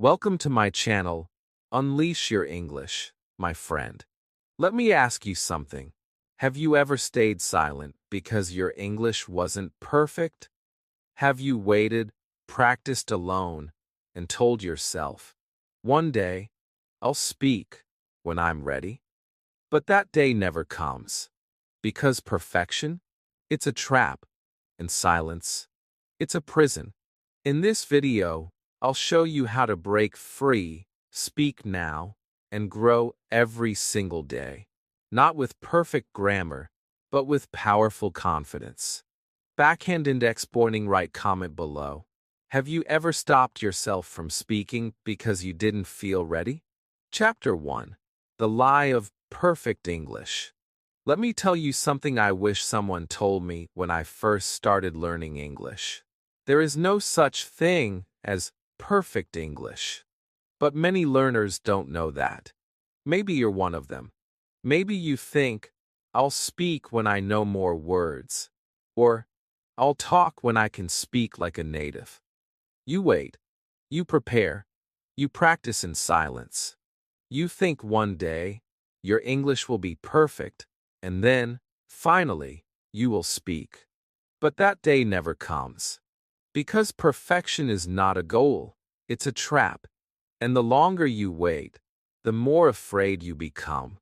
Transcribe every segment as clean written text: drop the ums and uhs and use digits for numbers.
Welcome to my channel, Unleash Your English, my friend. Let me ask you something. Have you ever stayed silent because your English wasn't perfect? Have you waited, practiced alone, and told yourself, one day, I'll speak when I'm ready? But that day never comes. Because perfection, it's a trap, and silence, it's a prison. In this video, I'll show you how to break free, speak now, and grow every single day. Not with perfect grammar, but with powerful confidence. Backhand index pointing right comment below. Have you ever stopped yourself from speaking because you didn't feel ready? Chapter 1. The Lie of Perfect English. Let me tell you something I wish someone told me when I first started learning English. There is no such thing as perfect English. But many learners don't know that. Maybe you're one of them. Maybe you think, I'll speak when I know more words. Or, I'll talk when I can speak like a native. You wait. You prepare. You practice in silence. You think one day, your English will be perfect, and then, finally, you will speak. But that day never comes. Because perfection is not a goal, it's a trap. And the longer you wait, the more afraid you become.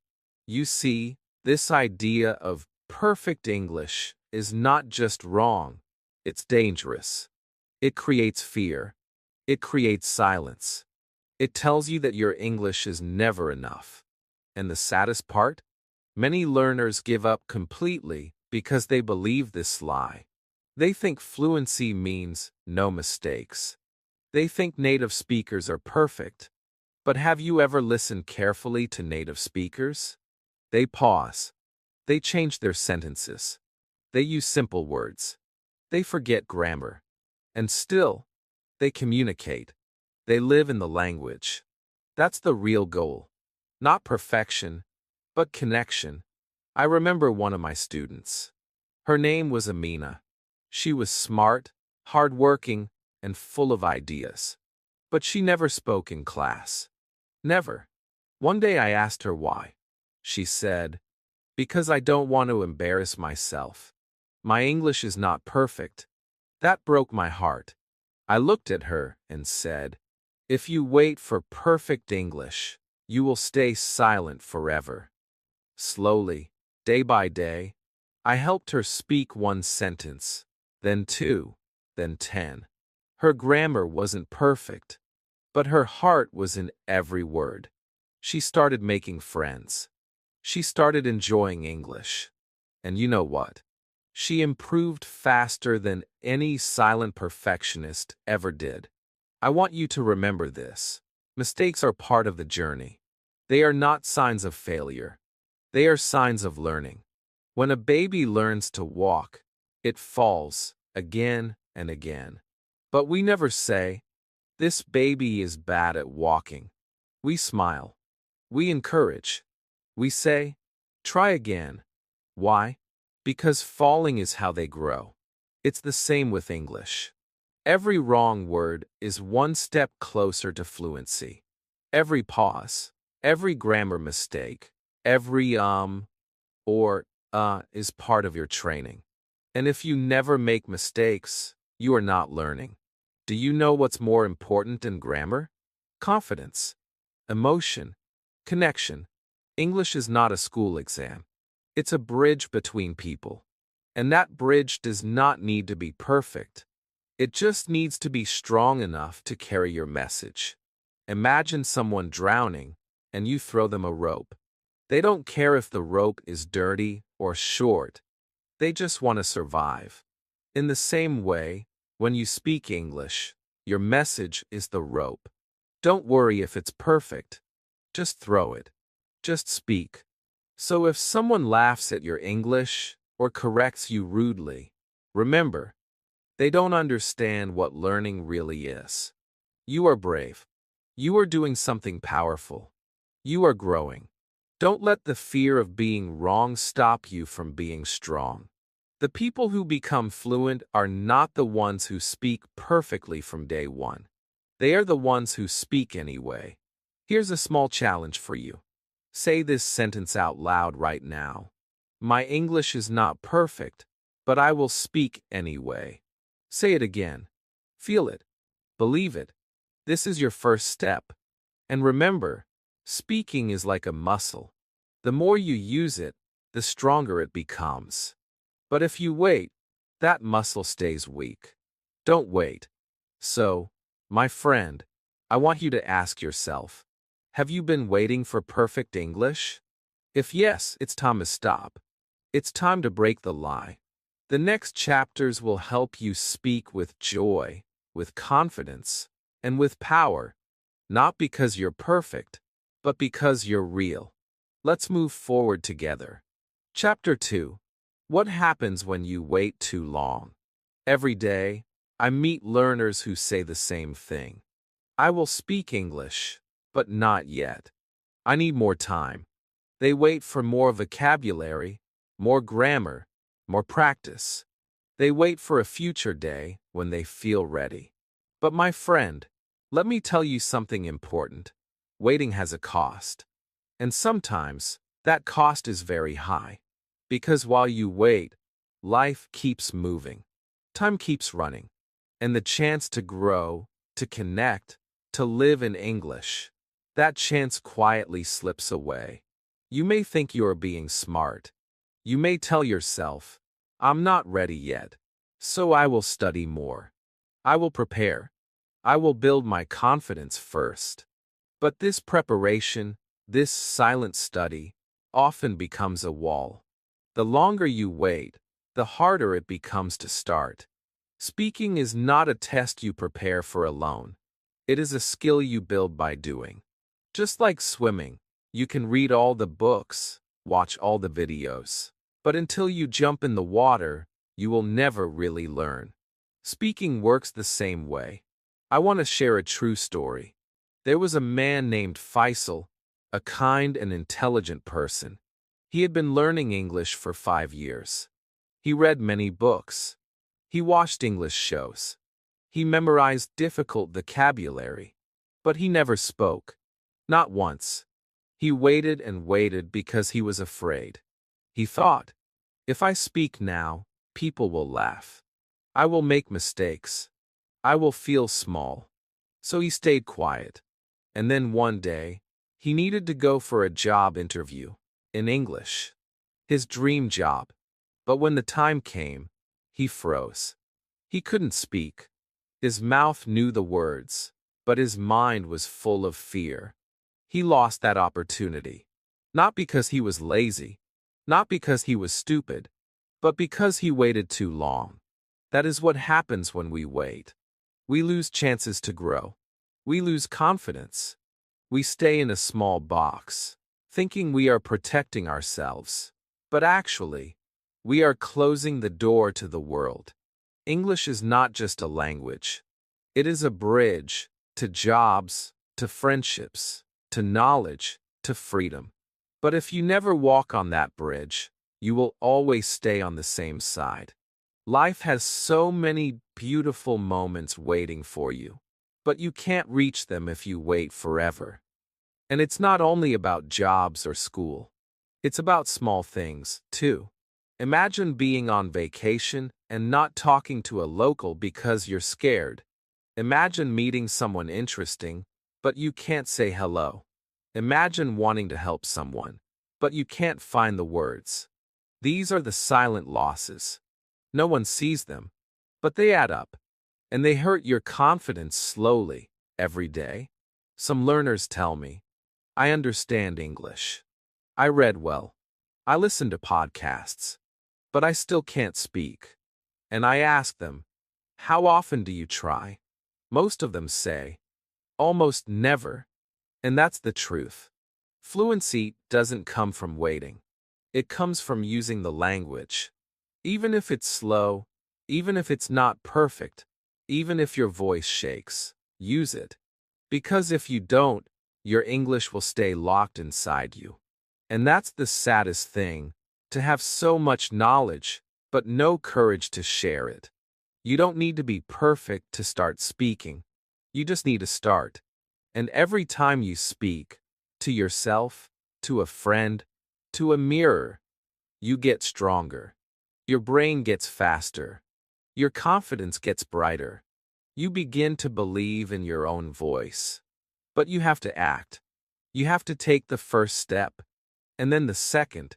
You see, this idea of perfect English is not just wrong, it's dangerous. It creates fear. It creates silence. It tells you that your English is never enough. And the saddest part? Many learners give up completely because they believe this lie. They think fluency means no mistakes. They think native speakers are perfect. But have you ever listened carefully to native speakers? They pause. They change their sentences. They use simple words. They forget grammar. And still, they communicate. They live in the language. That's the real goal. Not perfection, but connection. I remember one of my students. Her name was Amina. She was smart, hardworking, and full of ideas. But she never spoke in class. Never. One day I asked her why. She said, because I don't want to embarrass myself. My English is not perfect. That broke my heart. I looked at her and said, if you wait for perfect English, you will stay silent forever. Slowly, day by day, I helped her speak one sentence, then two, then 10. Her grammar wasn't perfect, but her heart was in every word. She started making friends. She started enjoying English. And you know what? She improved faster than any silent perfectionist ever did. I want you to remember this. Mistakes are part of the journey. They are not signs of failure. They are signs of learning. When a baby learns to walk, it falls again and again. But we never say, this baby is bad at walking. We smile. We encourage. We say, try again. Why? Because falling is how they grow. It's the same with English. Every wrong word is one step closer to fluency. Every pause, every grammar mistake, every or is part of your training. And if you never make mistakes, you are not learning. Do you know what's more important than grammar? Confidence, emotion, connection. English is not a school exam. It's a bridge between people. And that bridge does not need to be perfect. It just needs to be strong enough to carry your message. Imagine someone drowning, and you throw them a rope. They don't care if the rope is dirty or short. They just want to survive. In the same way, when you speak English, your message is the rope. Don't worry if it's perfect. Just throw it. Just speak. So if someone laughs at your English or corrects you rudely, remember, they don't understand what learning really is. You are brave. You are doing something powerful. You are growing. Don't let the fear of being wrong stop you from being strong. The people who become fluent are not the ones who speak perfectly from day one. They are the ones who speak anyway. Here's a small challenge for you. Say this sentence out loud right now. My English is not perfect, but I will speak anyway. Say it again. Feel it. Believe it. This is your first step. And remember, speaking is like a muscle. The more you use it, the stronger it becomes. But if you wait, that muscle stays weak. Don't wait. So, my friend, I want you to ask yourself, have you been waiting for perfect English? If yes, it's time to stop. It's time to break the lie. The next chapters will help you speak with joy, with confidence, and with power, not because you're perfect, but because you're real. Let's move forward together. Chapter 2. What happens when you wait too long? Every day, I meet learners who say the same thing. I will speak English, but not yet. I need more time. They wait for more vocabulary, more grammar, more practice. They wait for a future day when they feel ready. But my friend, let me tell you something important. Waiting has a cost. And sometimes, that cost is very high. Because while you wait, life keeps moving. Time keeps running. And the chance to grow, to connect, to live in English, that chance quietly slips away. You may think you are being smart. You may tell yourself, I'm not ready yet, so I will study more. I will prepare. I will build my confidence first. But this preparation, this silent study, often becomes a wall. The longer you wait, the harder it becomes to start. Speaking is not a test you prepare for alone. It is a skill you build by doing. Just like swimming, you can read all the books, watch all the videos, but until you jump in the water, you will never really learn. Speaking works the same way. I want to share a true story. There was a man named Faisal, a kind and intelligent person. He had been learning English for 5 years. He read many books. He watched English shows. He memorized difficult vocabulary. But he never spoke. Not once. He waited and waited because he was afraid. He thought, if I speak now, people will laugh. I will make mistakes. I will feel small. So he stayed quiet. And then one day, he needed to go for a job interview, in English. His dream job. But when the time came, he froze. He couldn't speak. His mouth knew the words, but his mind was full of fear. He lost that opportunity. Not because he was lazy, not because he was stupid, but because he waited too long. That is what happens when we wait. We lose chances to grow. We lose confidence. We stay in a small box, thinking we are protecting ourselves. But actually, we are closing the door to the world. English is not just a language. It is a bridge to jobs, to friendships, to knowledge, to freedom. But if you never walk on that bridge, you will always stay on the same side. Life has so many beautiful moments waiting for you, but you can't reach them if you wait forever. And it's not only about jobs or school. It's about small things, too. Imagine being on vacation and not talking to a local because you're scared. Imagine meeting someone interesting, but you can't say hello. Imagine wanting to help someone, but you can't find the words. These are the silent losses. No one sees them, but they add up, and they hurt your confidence slowly, every day. Some learners tell me, I understand English. I read well. I listen to podcasts, but I still can't speak. And I ask them, how often do you try? Most of them say, almost never. And that's the truth. Fluency doesn't come from waiting. It comes from using the language. Even if it's slow, even if it's not perfect, even if your voice shakes, use it. Because if you don't, your English will stay locked inside you. And that's the saddest thing, to have so much knowledge, but no courage to share it. You don't need to be perfect to start speaking. You just need to start. And every time you speak, to yourself, to a friend, to a mirror, you get stronger. Your brain gets faster. Your confidence gets brighter. You begin to believe in your own voice. But you have to act. You have to take the first step, and then the second,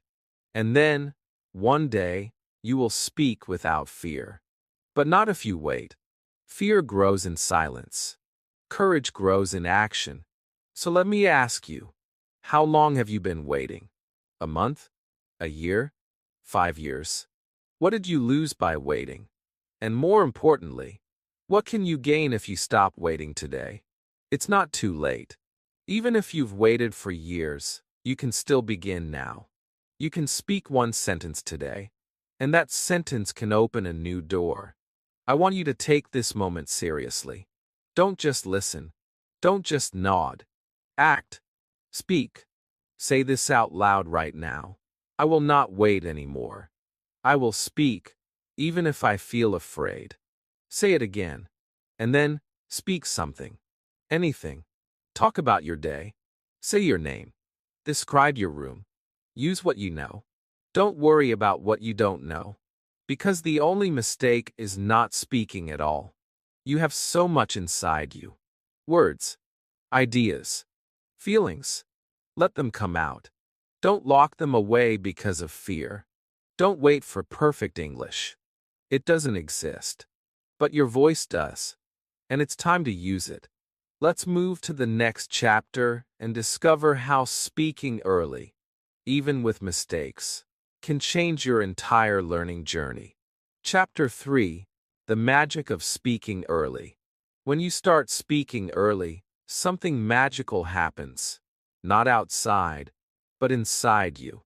and then, one day, you will speak without fear. But not if you wait. Fear grows in silence. Courage grows in action. So let me ask you, how long have you been waiting? A month? A year? 5 years? What did you lose by waiting? And more importantly, what can you gain if you stop waiting today? It's not too late. Even if you've waited for years, you can still begin now. You can speak one sentence today, and that sentence can open a new door. I want you to take this moment seriously. Don't just listen. Don't just nod. Act. Speak. Say this out loud right now. I will not wait anymore. I will speak, even if I feel afraid. Say it again. And then, speak something. Anything. Talk about your day. Say your name. Describe your room. Use what you know. Don't worry about what you don't know. Because the only mistake is not speaking at all. You have so much inside you. Words. Ideas. Feelings. Let them come out. Don't lock them away because of fear. Don't wait for perfect English. It doesn't exist. But your voice does. And it's time to use it. Let's move to the next chapter and discover how speaking early, even with mistakes, can change your entire learning journey. Chapter 3: The Magic of Speaking Early. When you start speaking early, something magical happens. Not outside, but inside you.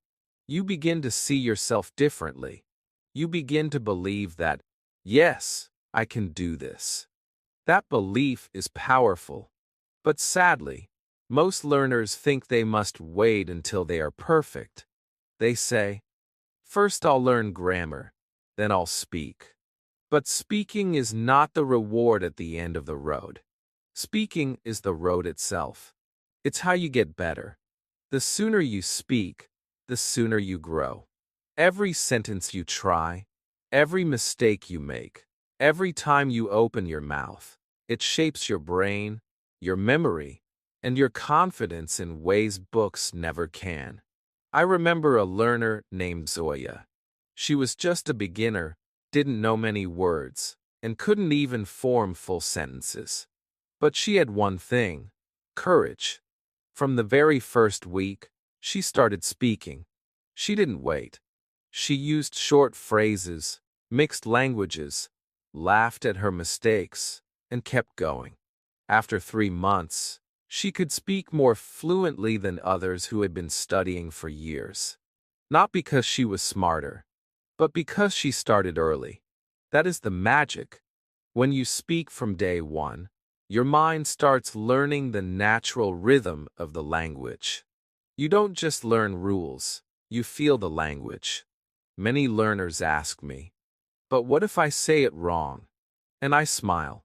You begin to see yourself differently. You begin to believe that, yes, I can do this. That belief is powerful. But sadly, most learners think they must wait until they are perfect. They say, first I'll learn grammar, then I'll speak. But speaking is not the reward at the end of the road. Speaking is the road itself. It's how you get better. The sooner you speak, the sooner you grow. Every sentence you try, every mistake you make, every time you open your mouth, it shapes your brain, your memory, and your confidence in ways books never can. I remember a learner named Zoya. She was just a beginner, didn't know many words, and couldn't even form full sentences. But she had one thing: courage. From the very first week, she started speaking. She didn't wait. She used short phrases, mixed languages, laughed at her mistakes, and kept going. After 3 months, she could speak more fluently than others who had been studying for years. Not because she was smarter, but because she started early. That is the magic. When you speak from day one, your mind starts learning the natural rhythm of the language. You don't just learn rules, you feel the language. Many learners ask me, but what if I say it wrong? And I smile.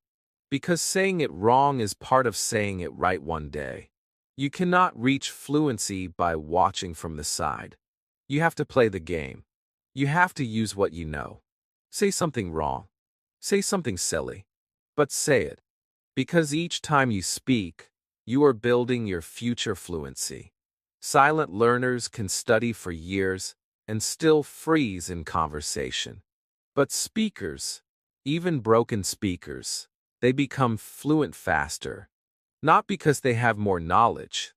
Because saying it wrong is part of saying it right one day. You cannot reach fluency by watching from the side. You have to play the game. You have to use what you know. Say something wrong. Say something silly. But say it. Because each time you speak, you are building your future fluency. Silent learners can study for years and still freeze in conversation. But speakers, even broken speakers, they become fluent faster. Not because they have more knowledge,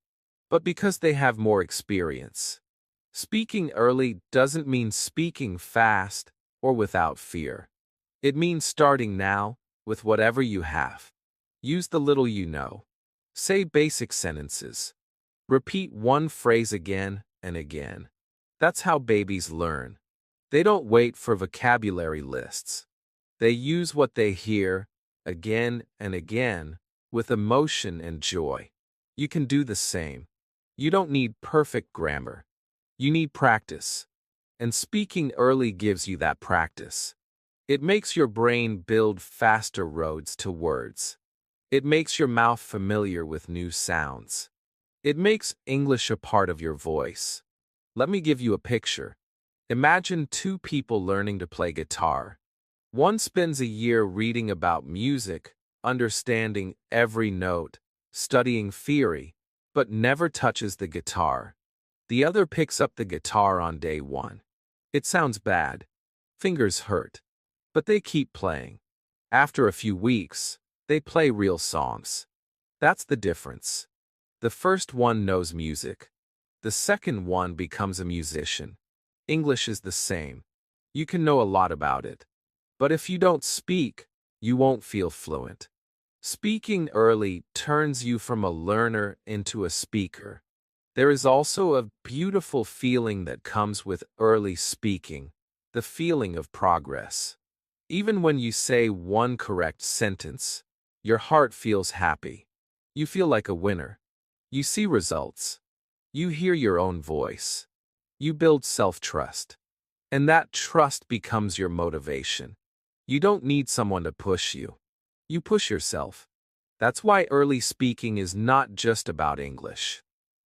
but because they have more experience. Speaking early doesn't mean speaking fast or without fear. It means starting now with whatever you have. Use the little you know. Say basic sentences. Repeat one phrase again and again. That's how babies learn. They don't wait for vocabulary lists. They use what they hear, again and again, with emotion and joy. You can do the same. You don't need perfect grammar. You need practice. And speaking early gives you that practice. It makes your brain build faster roads to words. It makes your mouth familiar with new sounds. It makes English a part of your voice. Let me give you a picture. Imagine two people learning to play guitar. One spends a year reading about music, understanding every note, studying theory, but never touches the guitar. The other picks up the guitar on day one. It sounds bad. Fingers hurt. But they keep playing. After a few weeks, they play real songs. That's the difference. The first one knows music. The second one becomes a musician. English is the same. You can know a lot about it. But if you don't speak, you won't feel fluent. Speaking early turns you from a learner into a speaker. There is also a beautiful feeling that comes with early speaking, the feeling of progress. Even when you say one correct sentence, your heart feels happy. You feel like a winner. You see results. You hear your own voice. You build self-trust. And that trust becomes your motivation. You don't need someone to push you. You push yourself. That's why early speaking is not just about English.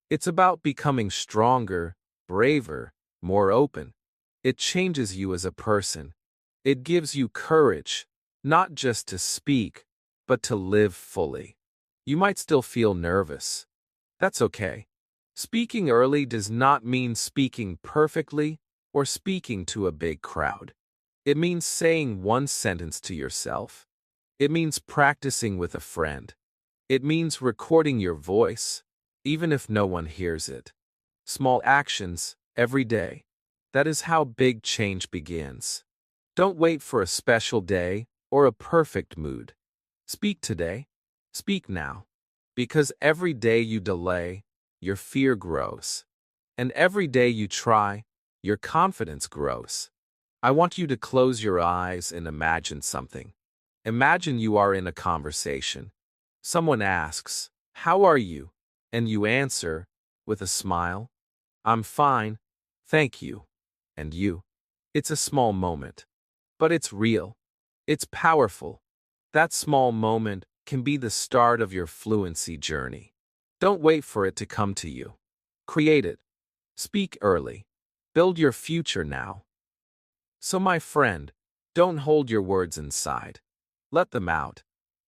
It's about becoming stronger, braver, more open. It changes you as a person. It gives you courage, not just to speak, but to live fully. You might still feel nervous. That's okay. Speaking early does not mean speaking perfectly or speaking to a big crowd. It means saying one sentence to yourself. It means practicing with a friend. It means recording your voice, even if no one hears it. Small actions, every day. That is how big change begins. Don't wait for a special day or a perfect mood. Speak today. Speak now. Because every day you delay, your fear grows. And every day you try, your confidence grows. I want you to close your eyes and imagine something. Imagine you are in a conversation. Someone asks, "How are you?" And you answer, with a smile, "I'm fine, thank you." And you? It's a small moment. But it's real. It's powerful. That small moment can be the start of your fluency journey. Don't wait for it to come to you. Create it. Speak early. Build your future now. So my friend, don't hold your words inside. Let them out.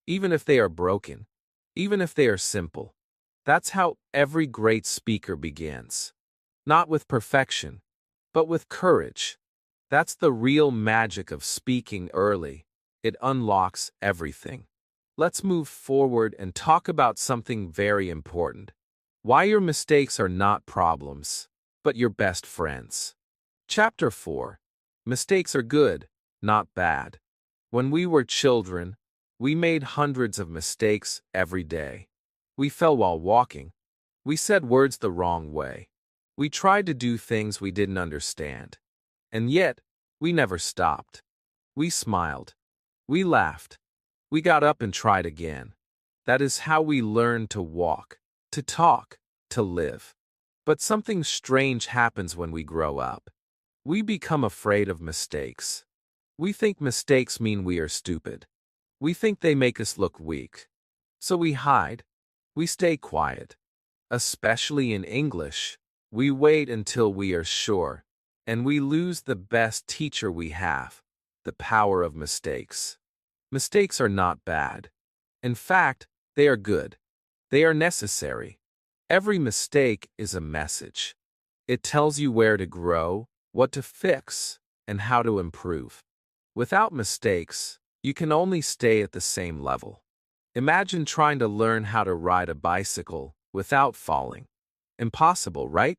Even if they are broken. Even if they are simple. That's how every great speaker begins. Not with perfection, but with courage. That's the real magic of speaking early. It unlocks everything. Let's move forward and talk about something very important. Why your mistakes are not problems, but your best friends. Chapter 4. Mistakes are good, not bad. When we were children, we made hundreds of mistakes every day. We fell while walking. We said words the wrong way. We tried to do things we didn't understand. And yet, we never stopped. We smiled. We laughed. We got up and tried again. That is how we learn to walk, to talk, to live. But something strange happens when we grow up. We become afraid of mistakes. We think mistakes mean we are stupid. We think they make us look weak. So we hide. We stay quiet. Especially in English, we wait until we are sure. And we lose the best teacher we have, the power of mistakes. Mistakes are not bad. In fact, they are good. They are necessary. Every mistake is a message. It tells you where to grow, what to fix, and how to improve. Without mistakes, you can only stay at the same level. Imagine trying to learn how to ride a bicycle without falling. Impossible, right?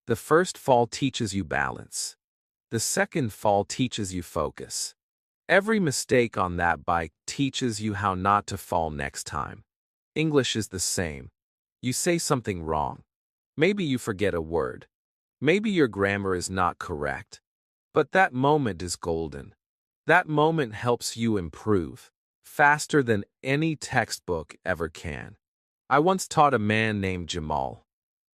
The first fall teaches you balance. The second fall teaches you focus. Every mistake on that bike teaches you how not to fall next time. English is the same. You say something wrong. Maybe you forget a word. Maybe your grammar is not correct. But that moment is golden. That moment helps you improve faster than any textbook ever can. I once taught a man named Jamal.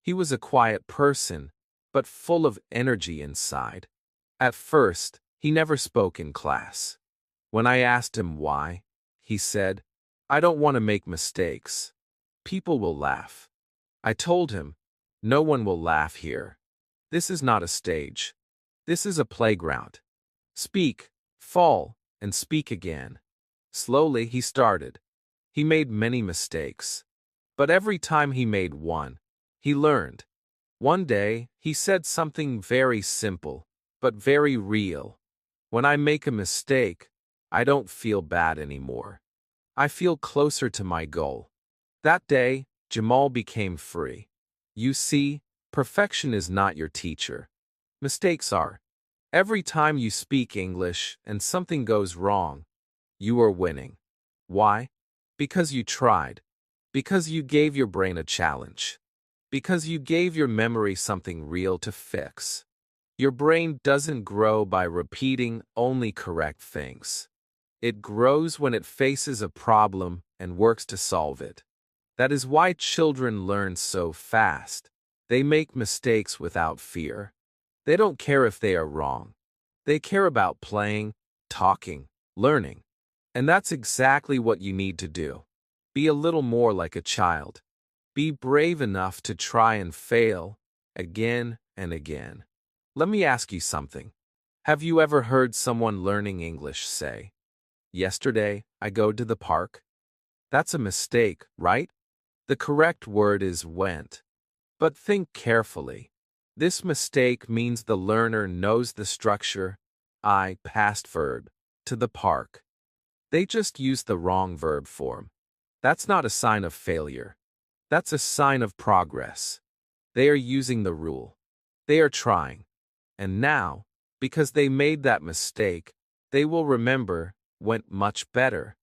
He was a quiet person, but full of energy inside. At first, he never spoke in class. When I asked him why, he said, I don't want to make mistakes. People will laugh. I told him, no one will laugh here. This is not a stage. This is a playground. Speak, fall, and speak again. Slowly he started. He made many mistakes. But every time he made one, he learned. One day, he said something very simple, but very real. When I make a mistake, I don't feel bad anymore. I feel closer to my goal. That day, Jamal became free. You see, perfection is not your teacher. Mistakes are. Every time you speak English and something goes wrong, you are winning. Why? Because you tried. Because you gave your brain a challenge. Because you gave your memory something real to fix. Your brain doesn't grow by repeating only correct things. It grows when it faces a problem and works to solve it. That is why children learn so fast. They make mistakes without fear. They don't care if they are wrong. They care about playing, talking, learning. And that's exactly what you need to do. Be a little more like a child. Be brave enough to try and fail again and again. Let me ask you something. Have you ever heard someone learning English say, "Yesterday, I go to the park"? That's a mistake, right? The correct word is went. But think carefully. This mistake means the learner knows the structure, I, past verb, to the park. They just used the wrong verb form. That's not a sign of failure. That's a sign of progress. They are using the rule. They are trying. And now, because they made that mistake, they will remember, went much better.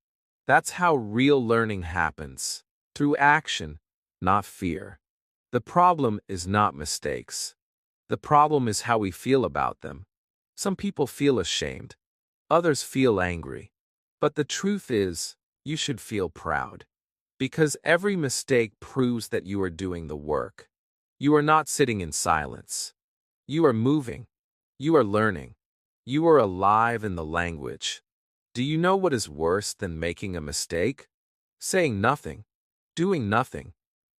That's how real learning happens. Through action, not fear. The problem is not mistakes. The problem is how we feel about them. Some people feel ashamed. Others feel angry. But the truth is, you should feel proud. Because every mistake proves that you are doing the work. You are not sitting in silence. You are moving. You are learning. You are alive in the language. Do you know what is worse than making a mistake? Saying nothing. Doing nothing.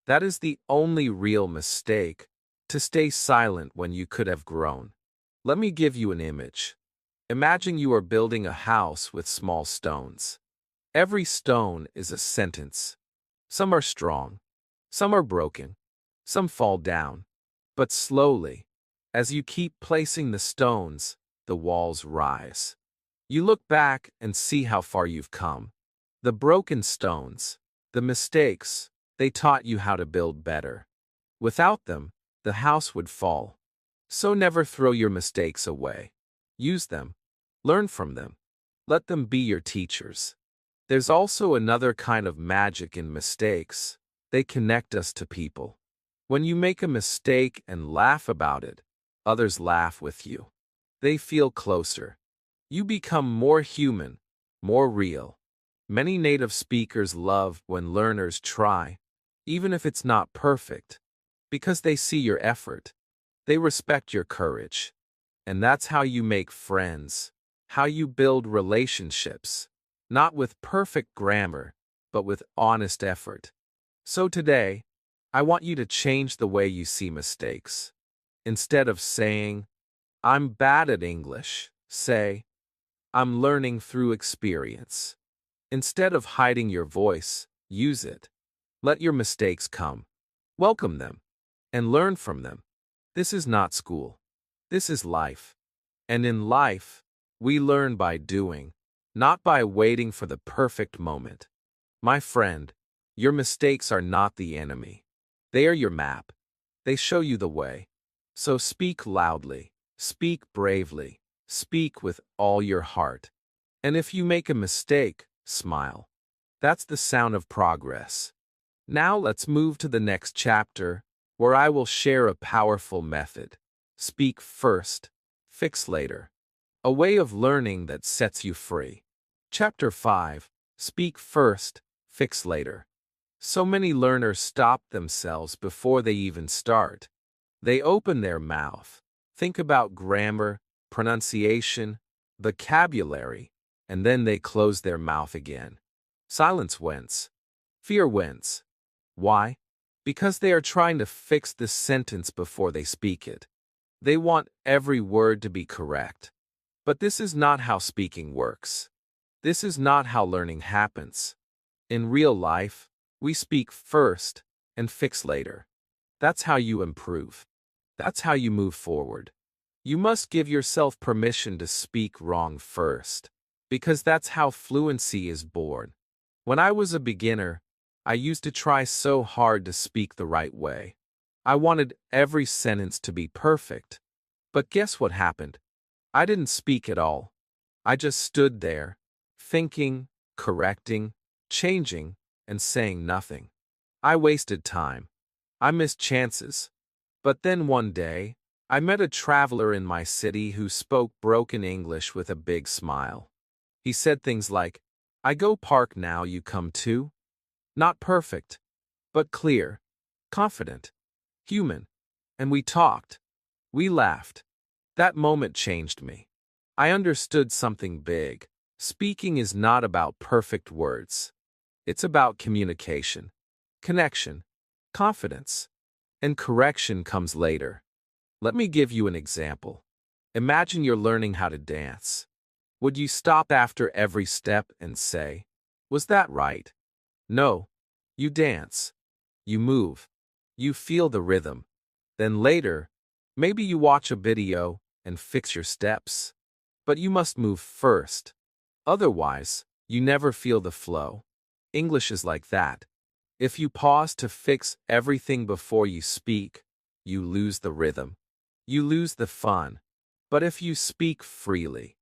That is the only real mistake, to stay silent when you could have grown. Let me give you an image. Imagine you are building a house with small stones. Every stone is a sentence. Some are strong. Some are broken. Some fall down. But slowly, as you keep placing the stones, the walls rise. You look back and see how far you've come. The broken stones, the mistakes, they taught you how to build better. Without them, the house would fall. So never throw your mistakes away. Use them. Learn from them. Let them be your teachers. There's also another kind of magic in mistakes. They connect us to people. When you make a mistake and laugh about it, others laugh with you. They feel closer. You become more human, more real. Many native speakers love when learners try, even if it's not perfect, because they see your effort. They respect your courage. And that's how you make friends, how you build relationships, not with perfect grammar, but with honest effort. So today, I want you to change the way you see mistakes. Instead of saying, "I'm bad at English," say, "I'm learning through experience." Instead of hiding your voice, use it. Let your mistakes come. Welcome them. And learn from them. This is not school. This is life. And in life, we learn by doing, not by waiting for the perfect moment. My friend, your mistakes are not the enemy. They are your map. They show you the way. So speak loudly. Speak bravely. Speak with all your heart. And if you make a mistake, smile. That's the sound of progress. Now let's move to the next chapter, where I will share a powerful method. Speak first, fix later. A way of learning that sets you free. Chapter 5. Speak first, fix later. So many learners stop themselves before they even start. They open their mouth, think about grammar, pronunciation, vocabulary, and then they close their mouth again. Silence wins. Fear wins. Why? Because they are trying to fix the sentence before they speak it. They want every word to be correct. But this is not how speaking works. This is not how learning happens. In real life, we speak first and fix later. That's how you improve. That's how you move forward. You must give yourself permission to speak wrong first, because that's how fluency is born. When I was a beginner, I used to try so hard to speak the right way. I wanted every sentence to be perfect. But guess what happened? I didn't speak at all. I just stood there, thinking, correcting, changing, and saying nothing. I wasted time. I missed chances. But then one day, I met a traveler in my city who spoke broken English with a big smile. He said things like, "I go park now, you come too?" Not perfect, but clear, confident, human. And we talked. We laughed. That moment changed me. I understood something big. Speaking is not about perfect words. It's about communication, connection, confidence, and correction comes later. Let me give you an example. Imagine you're learning how to dance. Would you stop after every step and say, "Was that right?" No. You dance. You move. You feel the rhythm. Then later, maybe you watch a video and fix your steps. But you must move first. Otherwise, you never feel the flow. English is like that. If you pause to fix everything before you speak, you lose the rhythm. You lose the fun. But if you speak freely,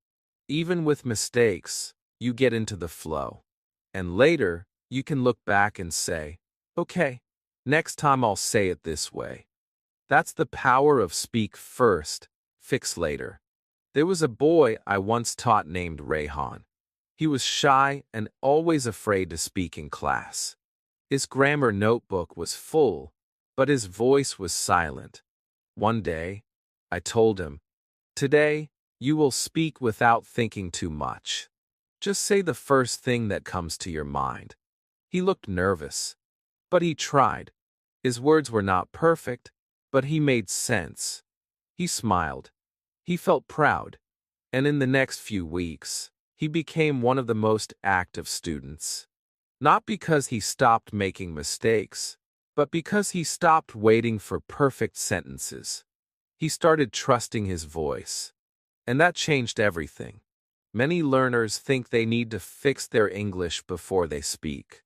even with mistakes, you get into the flow. And later, you can look back and say, "Okay, next time I'll say it this way." That's the power of speak first, fix later. There was a boy I once taught named Rayhan. He was shy and always afraid to speak in class. His grammar notebook was full, but his voice was silent. One day, I told him, "Today, you will speak without thinking too much. Just say the first thing that comes to your mind." He looked nervous, but he tried. His words were not perfect, but he made sense. He smiled. He felt proud. And in the next few weeks, he became one of the most active students. Not because he stopped making mistakes, but because he stopped waiting for perfect sentences. He started trusting his voice. And that changed everything. Many learners think they need to fix their English before they speak.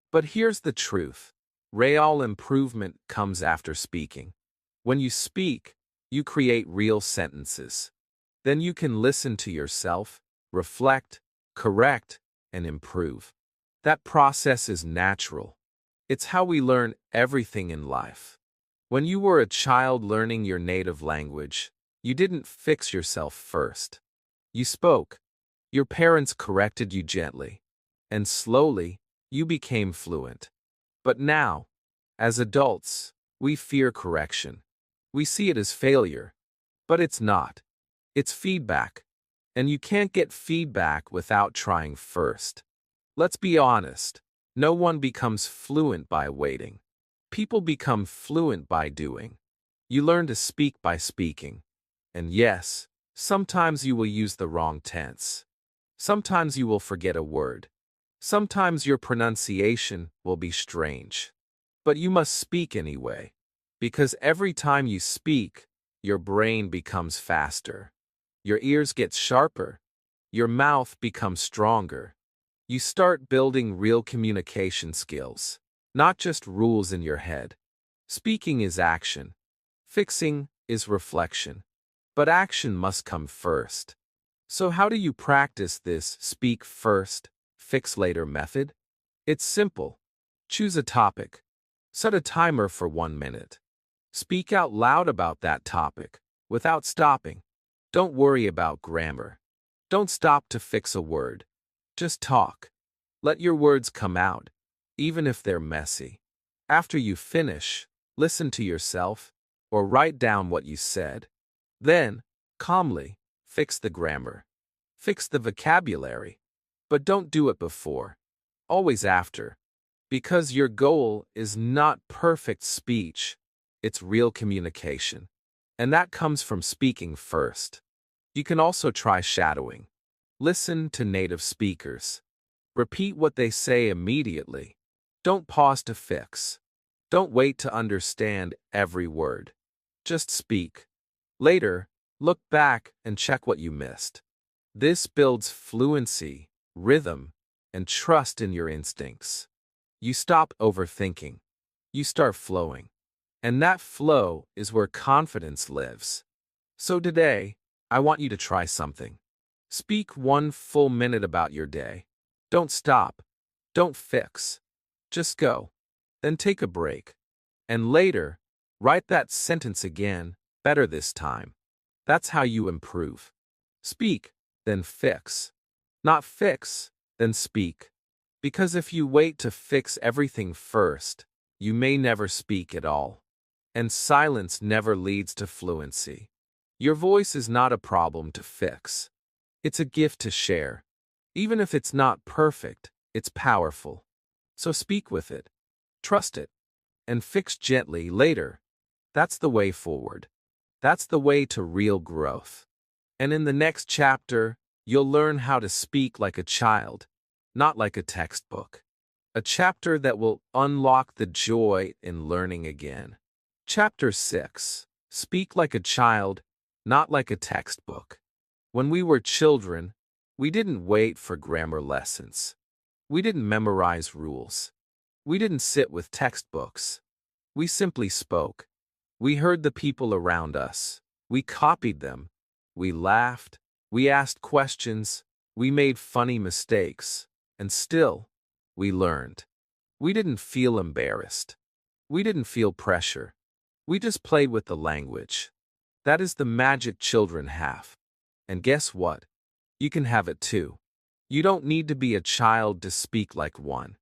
But here's the truth. Real improvement comes after speaking. When you speak, you create real sentences. Then you can listen to yourself, reflect, correct, and improve. That process is natural. It's how we learn everything in life. When you were a child learning your native language, you didn't fix yourself first. You spoke. Your parents corrected you gently. And slowly, you became fluent. But now, as adults, we fear correction. We see it as failure. But it's not. It's feedback. And you can't get feedback without trying first. Let's be honest. No one becomes fluent by waiting. People become fluent by doing. You learn to speak by speaking. And yes, sometimes you will use the wrong tense. Sometimes you will forget a word. Sometimes your pronunciation will be strange. But you must speak anyway. Because every time you speak, your brain becomes faster. Your ears get sharper. Your mouth becomes stronger. You start building real communication skills, not just rules in your head. Speaking is action. Fixing is reflection. But action must come first. So how do you practice this speak first, fix later method? It's simple. Choose a topic. Set a timer for 1 minute. Speak out loud about that topic, without stopping. Don't worry about grammar. Don't stop to fix a word. Just talk. Let your words come out, even if they're messy. After you finish, listen to yourself, or write down what you said. Then, calmly, fix the grammar. Fix the vocabulary. But don't do it before. always after. Because your goal is not perfect speech, it's real communication. And that comes from speaking first. You can also try shadowing. Listen to native speakers. Repeat what they say immediately. Don't pause to fix. Don't wait to understand every word. Just speak. Later, look back and check what you missed. This builds fluency, rhythm, and trust in your instincts. You stop overthinking. You start flowing. And that flow is where confidence lives. So today, I want you to try something. Speak 1 full minute about your day. Don't stop. Don't fix. Just go. Then take a break. And later, write that sentence again, better this time. That's how you improve. Speak, then fix. Not fix, then speak. Because if you wait to fix everything first, you may never speak at all. And silence never leads to fluency. Your voice is not a problem to fix. It's a gift to share. Even if it's not perfect, it's powerful. So speak with it. Trust it. And fix gently later. That's the way forward. That's the way to real growth. And in the next chapter, you'll learn how to speak like a child, not like a textbook. A chapter that will unlock the joy in learning again. Chapter 6. Speak like a child, not like a textbook. When we were children, we didn't wait for grammar lessons. We didn't memorize rules. We didn't sit with textbooks. We simply spoke. We heard the people around us. We copied them. We laughed. We asked questions. We made funny mistakes. And still, we learned. We didn't feel embarrassed. We didn't feel pressure. We just played with the language. That is the magic children have. And guess what? You can have it too. You don't need to be a child to speak like one.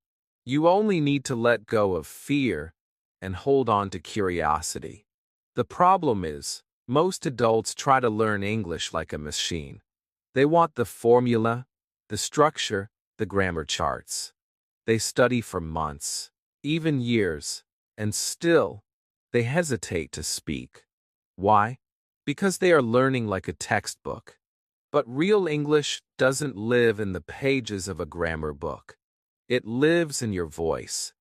You only need to let go of fear and hold on to curiosity. The problem is, most adults try to learn English like a machine. They want the formula, the structure, the grammar charts. They study for months, even years, and still, they hesitate to speak. Why? Because they are learning like a textbook. But real English doesn't live in the pages of a grammar book. It lives in your voice.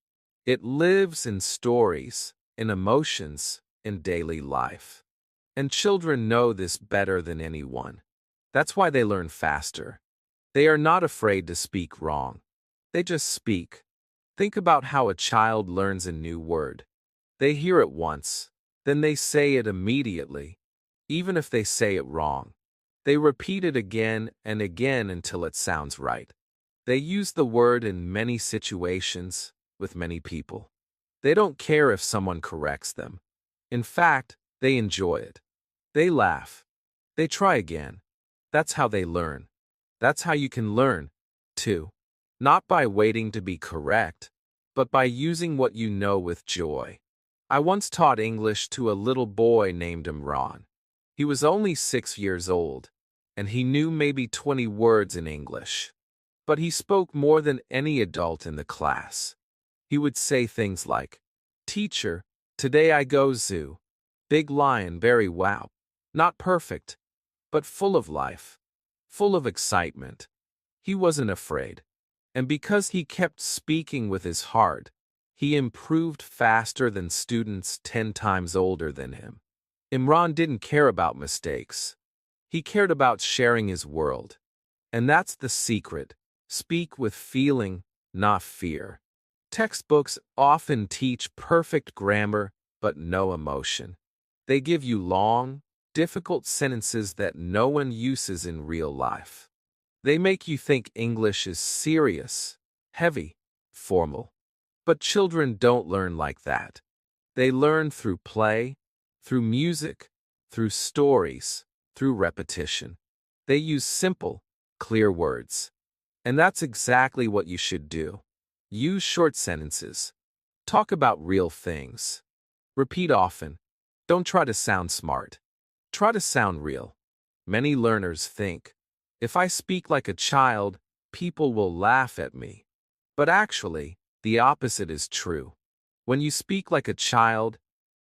It lives in stories, in emotions, in daily life. And children know this better than anyone. That's why they learn faster. They are not afraid to speak wrong. They just speak. Think about how a child learns a new word. They hear it once, then they say it immediately, even if they say it wrong. They repeat it again and again until it sounds right. They use the word in many situations, with many people. They don't care if someone corrects them. In fact, they enjoy it. They laugh. They try again. That's how they learn. That's how you can learn, too. Not by waiting to be correct, but by using what you know with joy. I once taught English to a little boy named Imran. He was only 6 years old, and he knew maybe 20 words in English. But he spoke more than any adult in the class. He would say things like, "Teacher, today I go zoo. Big lion, very wow." Not perfect, but full of life, full of excitement. He wasn't afraid. And because he kept speaking with his heart, he improved faster than students 10 times older than him. Imran didn't care about mistakes. He cared about sharing his world. And that's the secret. Speak with feeling, not fear. Textbooks often teach perfect grammar, but no emotion. They give you long, difficult sentences that no one uses in real life. They make you think English is serious, heavy, formal. But children don't learn like that. They learn through play, through music, through stories, through repetition. They use simple, clear words. And that's exactly what you should do. Use short sentences. Talk about real things. Repeat often. Don't try to sound smart. Try to sound real. Many learners think, if I speak like a child, people will laugh at me. But actually, the opposite is true. When you speak like a child,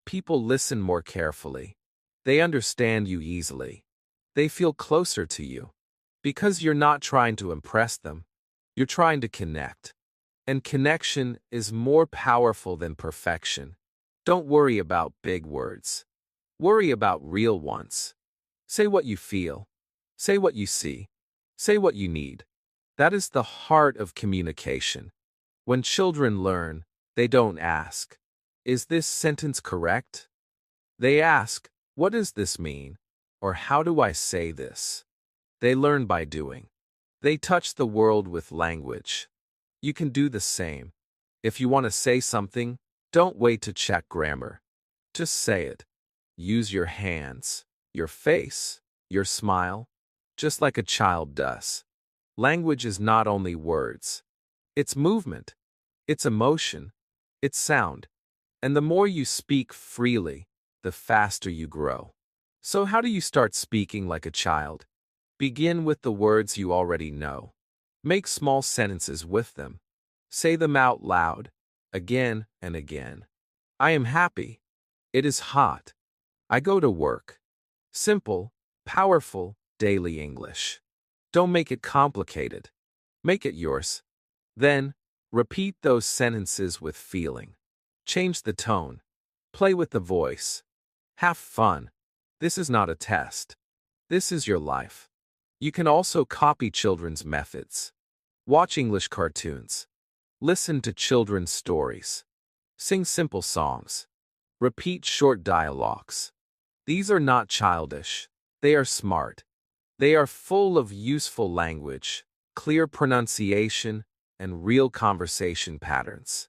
people listen more carefully. They understand you easily. They feel closer to you. Because you're not trying to impress them, you're trying to connect. And connection is more powerful than perfection. Don't worry about big words. Worry about real ones. Say what you feel. Say what you see. Say what you need. That is the heart of communication. When children learn, they don't ask, "Is this sentence correct?" They ask, "What does this mean?" Or "How do I say this?" They learn by doing. They touch the world with language. You can do the same. If you want to say something, don't wait to check grammar. Just say it. Use your hands, your face, your smile, just like a child does. Language is not only words. It's movement. It's emotion. It's sound. And the more you speak freely, the faster you grow. So how do you start speaking like a child? Begin with the words you already know. Make small sentences with them. Say them out loud, again and again. I am happy. It is hot. I go to work. Simple, powerful, daily English. Don't make it complicated. Make it yours. Then, repeat those sentences with feeling. Change the tone. Play with the voice. Have fun. This is not a test. This is your life. You can also copy children's methods. Watch English cartoons. Listen to children's stories. Sing simple songs. Repeat short dialogues. These are not childish. They are smart. They are full of useful language, clear pronunciation, and real conversation patterns.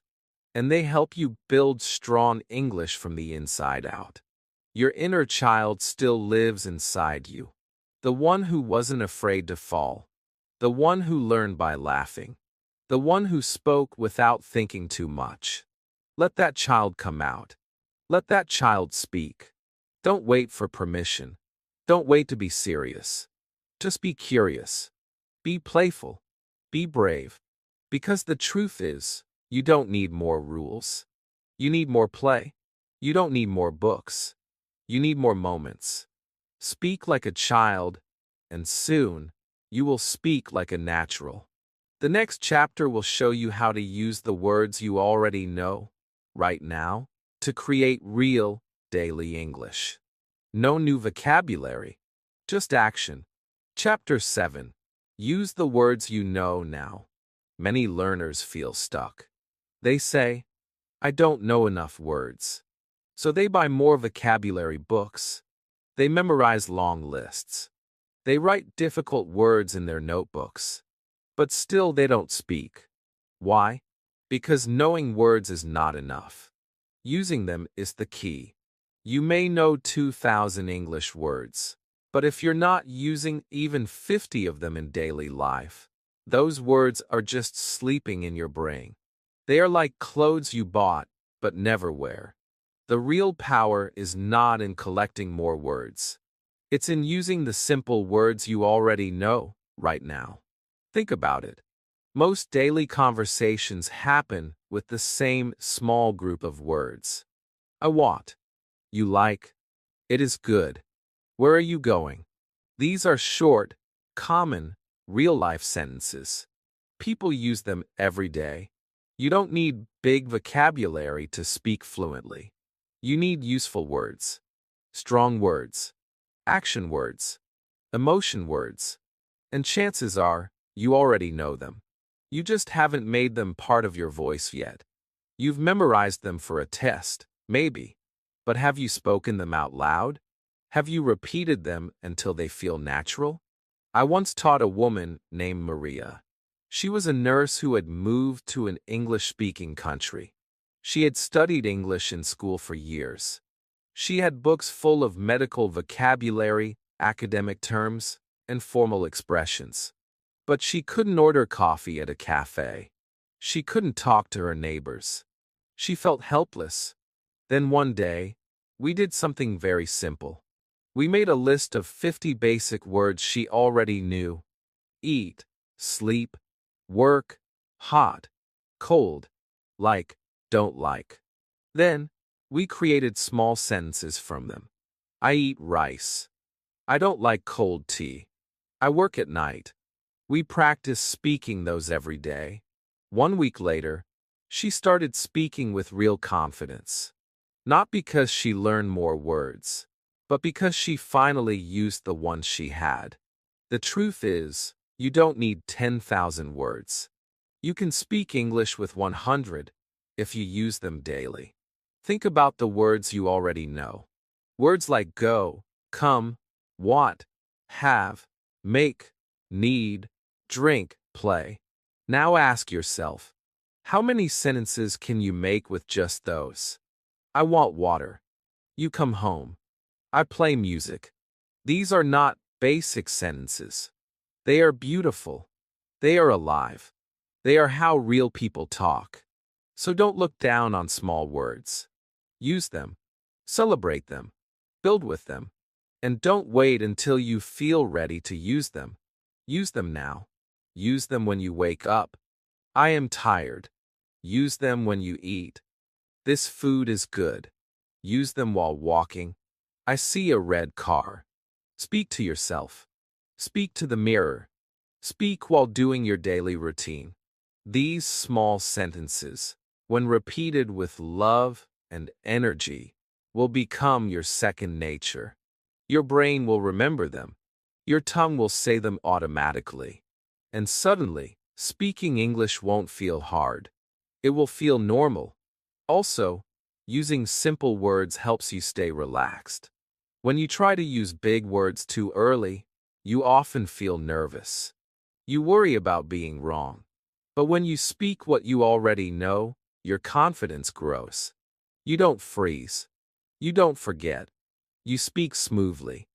And they help you build strong English from the inside out. Your inner child still lives inside you. The one who wasn't afraid to fall. The one who learned by laughing. The one who spoke without thinking too much. Let that child come out. Let that child speak. Don't wait for permission. Don't wait to be serious. Just be curious. Be playful. Be brave. Because the truth is, you don't need more rules. You need more play. You don't need more books. You need more moments. Speak like a child, and soon, you will speak like a natural. The next chapter will show you how to use the words you already know, right now, to create real, daily English. No new vocabulary, just action. Chapter 7. Use the words you know now. Many learners feel stuck. They say, "I don't know enough words." So they buy more vocabulary books. They memorize long lists. They write difficult words in their notebooks. But still they don't speak. Why? Because knowing words is not enough. Using them is the key. You may know 2,000 English words, but if you're not using even 50 of them in daily life, those words are just sleeping in your brain. They are like clothes you bought but never wear. The real power is not in collecting more words. It's in using the simple words you already know right now. Think about it. Most daily conversations happen with the same small group of words. I want. You like. It is good. Where are you going? These are short, common, real-life sentences. People use them every day. You don't need big vocabulary to speak fluently. You need useful words, strong words, action words, emotion words, and chances are you already know them. You just haven't made them part of your voice yet. You've memorized them for a test, maybe, but have you spoken them out loud? Have you repeated them until they feel natural? I once taught a woman named Maria. She was a nurse who had moved to an English-speaking country. She had studied English in school for years. She had books full of medical vocabulary, academic terms, and formal expressions. But she couldn't order coffee at a cafe. She couldn't talk to her neighbors. She felt helpless. Then one day, we did something very simple. We made a list of 50 basic words she already knew. Eat, sleep, work, hot, cold, like, don't like. Then, we created small sentences from them. I eat rice. I don't like cold tea. I work at night. We practice speaking those every day. 1 week later, she started speaking with real confidence. Not because she learned more words, but because she finally used the ones she had. The truth is, you don't need 10,000 words. You can speak English with 100 if you use them daily. Think about the words you already know. Words like go, come, want, have, make, need, drink, play. Now ask yourself, how many sentences can you make with just those? I want water. You come home. I play music. These are not basic sentences. They are beautiful. They are alive. They are how real people talk. So don't look down on small words. Use them. Celebrate them. Build with them. And don't wait until you feel ready to use them. Use them now. Use them when you wake up. I am tired. Use them when you eat. This food is good. Use them while walking. I see a red car. Speak to yourself. Speak to the mirror. Speak while doing your daily routine. These small sentences, when repeated with love and energy, will become your second nature. Your brain will remember them. Your tongue will say them automatically. And suddenly, speaking English won't feel hard. It will feel normal. Also, using simple words helps you stay relaxed. When you try to use big words too early, you often feel nervous. You worry about being wrong. But when you speak what you already know, your confidence grows. You don't freeze. You don't forget. You speak smoothly.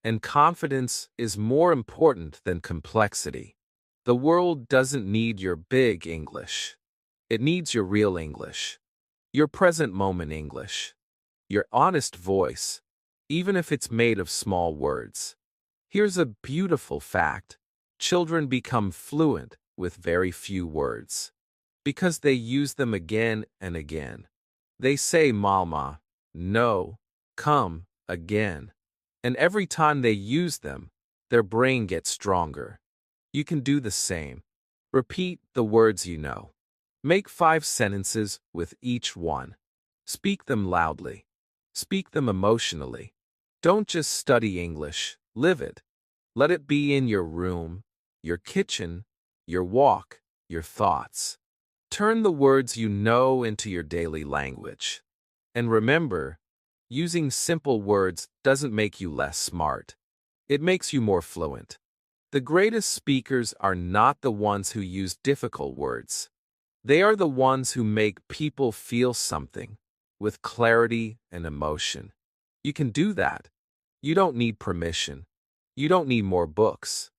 And confidence is more important than complexity. The world doesn't need your big English. It needs your real English. Your present moment English. Your honest voice, even if it's made of small words. Here's a beautiful fact. Children become fluent with very few words because they use them again and again. They say mama, no, come, again. And every time they use them, their brain gets stronger. You can do the same. Repeat the words you know. Make 5 sentences with each one. Speak them loudly. Speak them emotionally. Don't just study English, live it. Let it be in your room, your kitchen, your walk, your thoughts. Turn the words you know into your daily language. And remember, using simple words doesn't make you less smart. It makes you more fluent. The greatest speakers are not the ones who use difficult words. They are the ones who make people feel something with clarity and emotion. You can do that. You don't need permission. You don't need more books.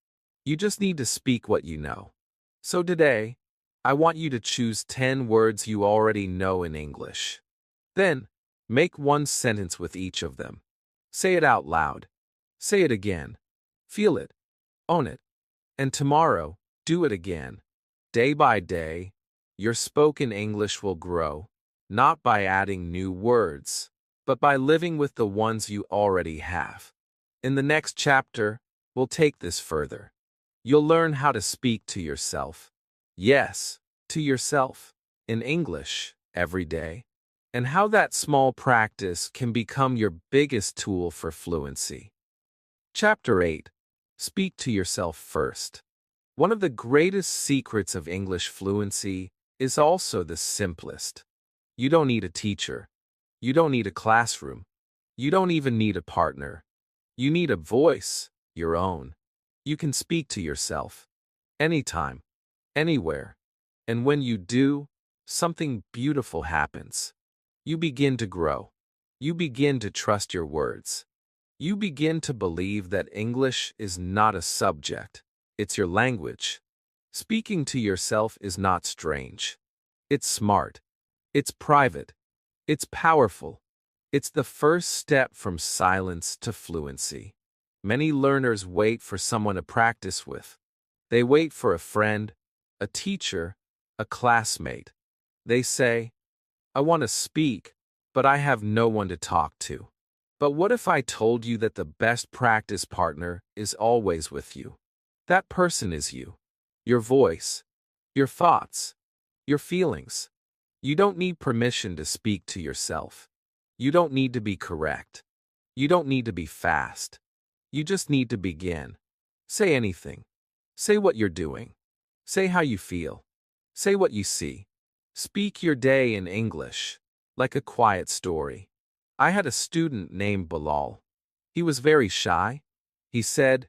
You just need to speak what you know. So today, I want you to choose 10 words you already know in English. Then, make 1 sentence with each of them. Say it out loud. Say it again. Feel it. Own it. And tomorrow, do it again. Day by day, your spoken English will grow, not by adding new words, but by living with the ones you already have. In the next chapter, we'll take this further. You'll learn how to speak to yourself. Yes, to yourself, in English, every day. And how that small practice can become your biggest tool for fluency. Chapter 8. Speak to yourself first. One of the greatest secrets of English fluency is also the simplest. You don't need a teacher. You don't need a classroom. You don't even need a partner. You need a voice, your own. You can speak to yourself. Anytime. Anywhere. And when you do, something beautiful happens. You begin to grow. You begin to trust your words. You begin to believe that English is not a subject. It's your language. Speaking to yourself is not strange. It's smart. It's private. It's powerful. It's the first step from silence to fluency. Many learners wait for someone to practice with. They wait for a friend, a teacher, a classmate. They say, I want to speak, but I have no one to talk to. But what if I told you that the best practice partner is always with you? That person is you. Your voice, your thoughts, your feelings. You don't need permission to speak to yourself. You don't need to be correct. You don't need to be fast. You just need to begin. Say anything. Say what you're doing. Say how you feel. Say what you see. Speak your day in English, like a quiet story. I had a student named Bilal. He was very shy. He said,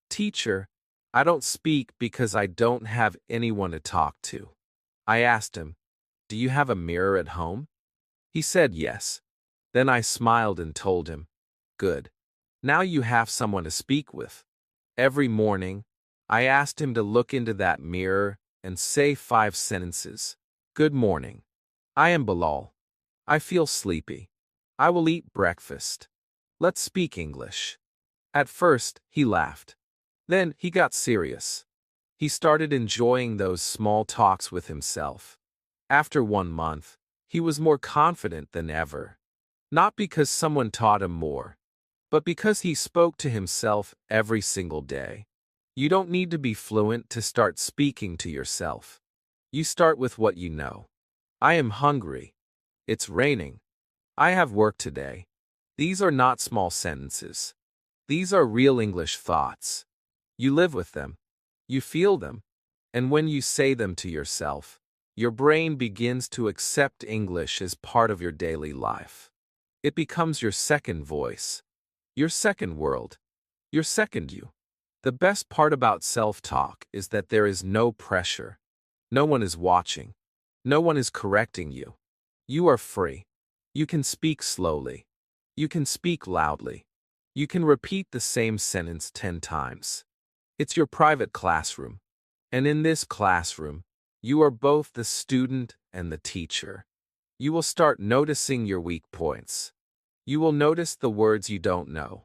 Teacher, I don't speak because I don't have anyone to talk to. I asked him, Do you have a mirror at home? He said yes. Then I smiled and told him, Good. Now you have someone to speak with. Every morning, I asked him to look into that mirror and say 5 sentences. Good morning. I am Bilal. I feel sleepy. I will eat breakfast. Let's speak English. At first, he laughed. Then he got serious. He started enjoying those small talks with himself. After 1 month, he was more confident than ever. Not because someone taught him more, but because he spoke to himself every single day. You don't need to be fluent to start speaking to yourself. You start with what you know. I am hungry. It's raining. I have work today. These are not small sentences. These are real English thoughts. You live with them. You feel them. And when you say them to yourself, your brain begins to accept English as part of your daily life. It becomes your second voice, your second world, your second you. The best part about self-talk is that there is no pressure. No one is watching. No one is correcting you. You are free. You can speak slowly. You can speak loudly. You can repeat the same sentence 10 times. It's your private classroom. And in this classroom, you are both the student and the teacher. You will start noticing your weak points. You will notice the words you don't know.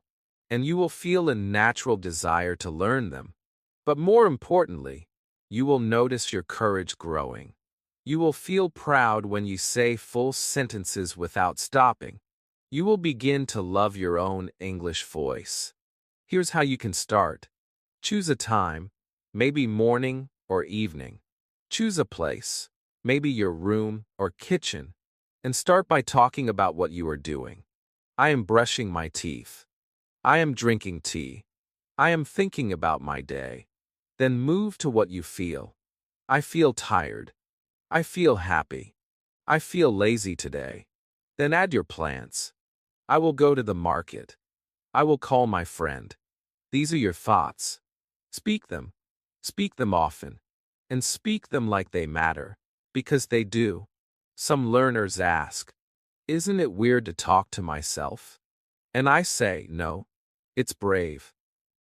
And you will feel a natural desire to learn them. But more importantly, you will notice your courage growing. You will feel proud when you say full sentences without stopping. You will begin to love your own English voice. Here's how you can start. Choose a time, maybe morning or evening. Choose a place, maybe your room or kitchen, and start by talking about what you are doing. I am brushing my teeth. I am drinking tea. I am thinking about my day. Then move to what you feel. I feel tired. I feel happy. I feel lazy today. Then add your plans. I will go to the market. I will call my friend. These are your thoughts. Speak them. Speak them often. And speak them like they matter, because they do. Some learners ask, Isn't it weird to talk to myself? And I say, no. It's brave.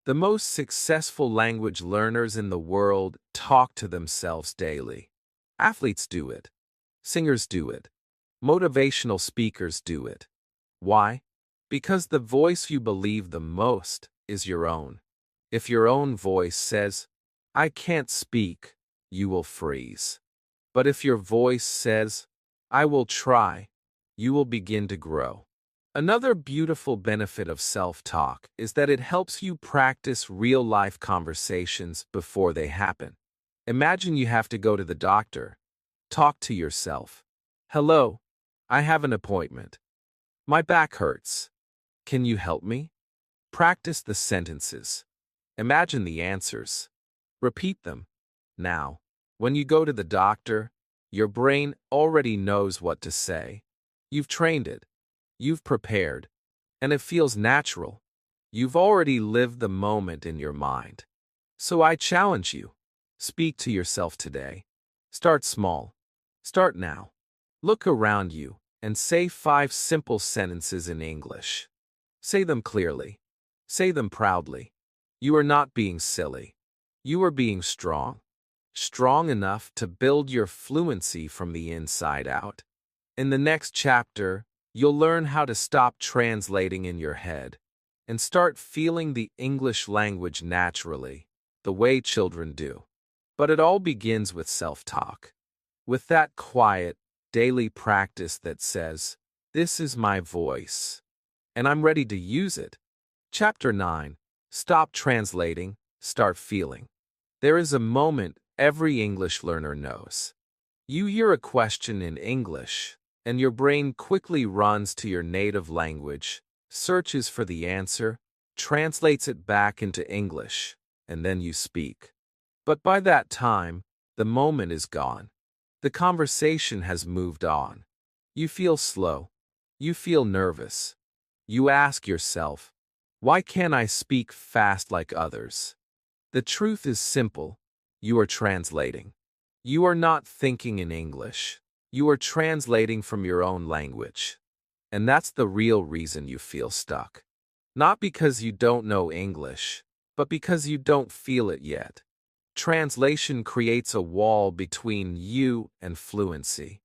The most successful language learners in the world talk to themselves daily. Athletes do it. Singers do it. Motivational speakers do it. Why? Because the voice you believe the most is your own. If your own voice says, I can't speak, you will freeze. But if your voice says, I will try, you will begin to grow. Another beautiful benefit of self-talk is that it helps you practice real-life conversations before they happen. Imagine you have to go to the doctor. Talk to yourself. Hello, I have an appointment. My back hurts. Can you help me? Practice the sentences. Imagine the answers. Repeat them. Now, when you go to the doctor, your brain already knows what to say. You've trained it. You've prepared. And it feels natural. You've already lived the moment in your mind. So I challenge you. Speak to yourself today. Start small. Start now. Look around you and say 5 simple sentences in English. Say them clearly. Say them proudly. You are not being silly. You are being strong. Strong enough to build your fluency from the inside out. In the next chapter, you'll learn how to stop translating in your head and start feeling the English language naturally, the way children do. But it all begins with self-talk. With that quiet, daily practice that says, "This is my voice, and I'm ready to use it." Chapter 9. Stop translating, start feeling. There is a moment every English learner knows. You hear a question in English, and your brain quickly runs to your native language, searches for the answer, translates it back into English, and then you speak. But by that time, the moment is gone. The conversation has moved on. You feel slow. You feel nervous. You ask yourself, why can't I speak fast like others? The truth is simple. You are translating. You are not thinking in English. You are translating from your own language. And that's the real reason you feel stuck. Not because you don't know English, but because you don't feel it yet. Translation creates a wall between you and fluency.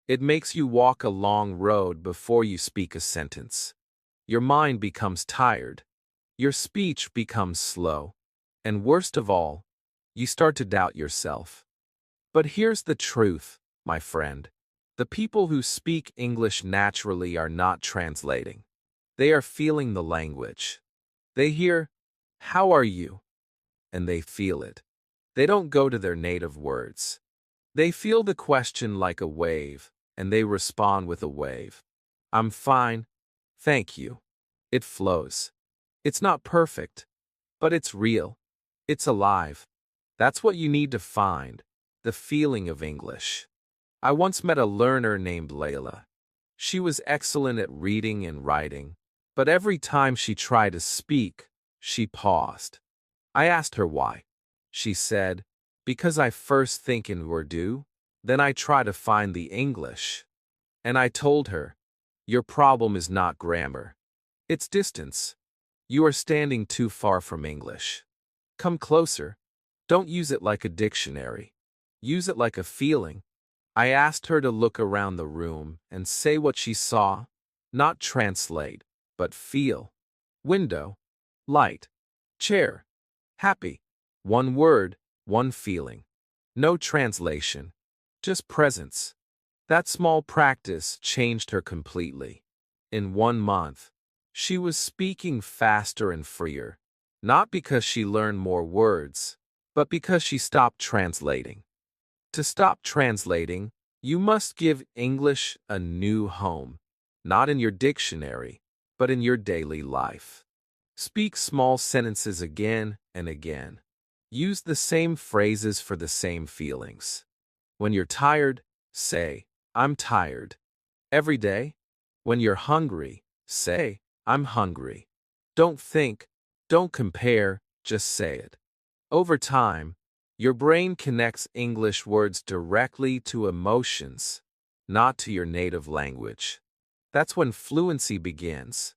It makes you walk a long road before you speak a sentence. Your mind becomes tired. Your speech becomes slow. And worst of all, you start to doubt yourself. But here's the truth, my friend. The people who speak English naturally are not translating. They are feeling the language. They hear, "How are you?" and they feel it. They don't go to their native words. They feel the question like a wave, and they respond with a wave. "I'm fine, thank you." It flows. It's not perfect, but it's real. It's alive. That's what you need to find, the feeling of English. I once met a learner named Layla. She was excellent at reading and writing, but every time she tried to speak, she paused. I asked her why. She said, "Because I first think in Urdu, then I try to find the English." And I told her, "Your problem is not grammar. It's distance. You are standing too far from English. Come closer. Don't use it like a dictionary. Use it like a feeling." I asked her to look around the room and say what she saw, not translate, but feel. Window, light, chair, happy. One word, one feeling. No translation, just presence. That small practice changed her completely. In 1 month, she was speaking faster and freer, not because she learned more words, but because she stopped translating. To stop translating, you must give English a new home, not in your dictionary, but in your daily life. Speak small sentences again and again. Use the same phrases for the same feelings. When you're tired, say, "I'm tired." Every day. When you're hungry, say, "I'm hungry." Don't think, don't compare, just say it. Over time, your brain connects English words directly to emotions, not to your native language. That's when fluency begins.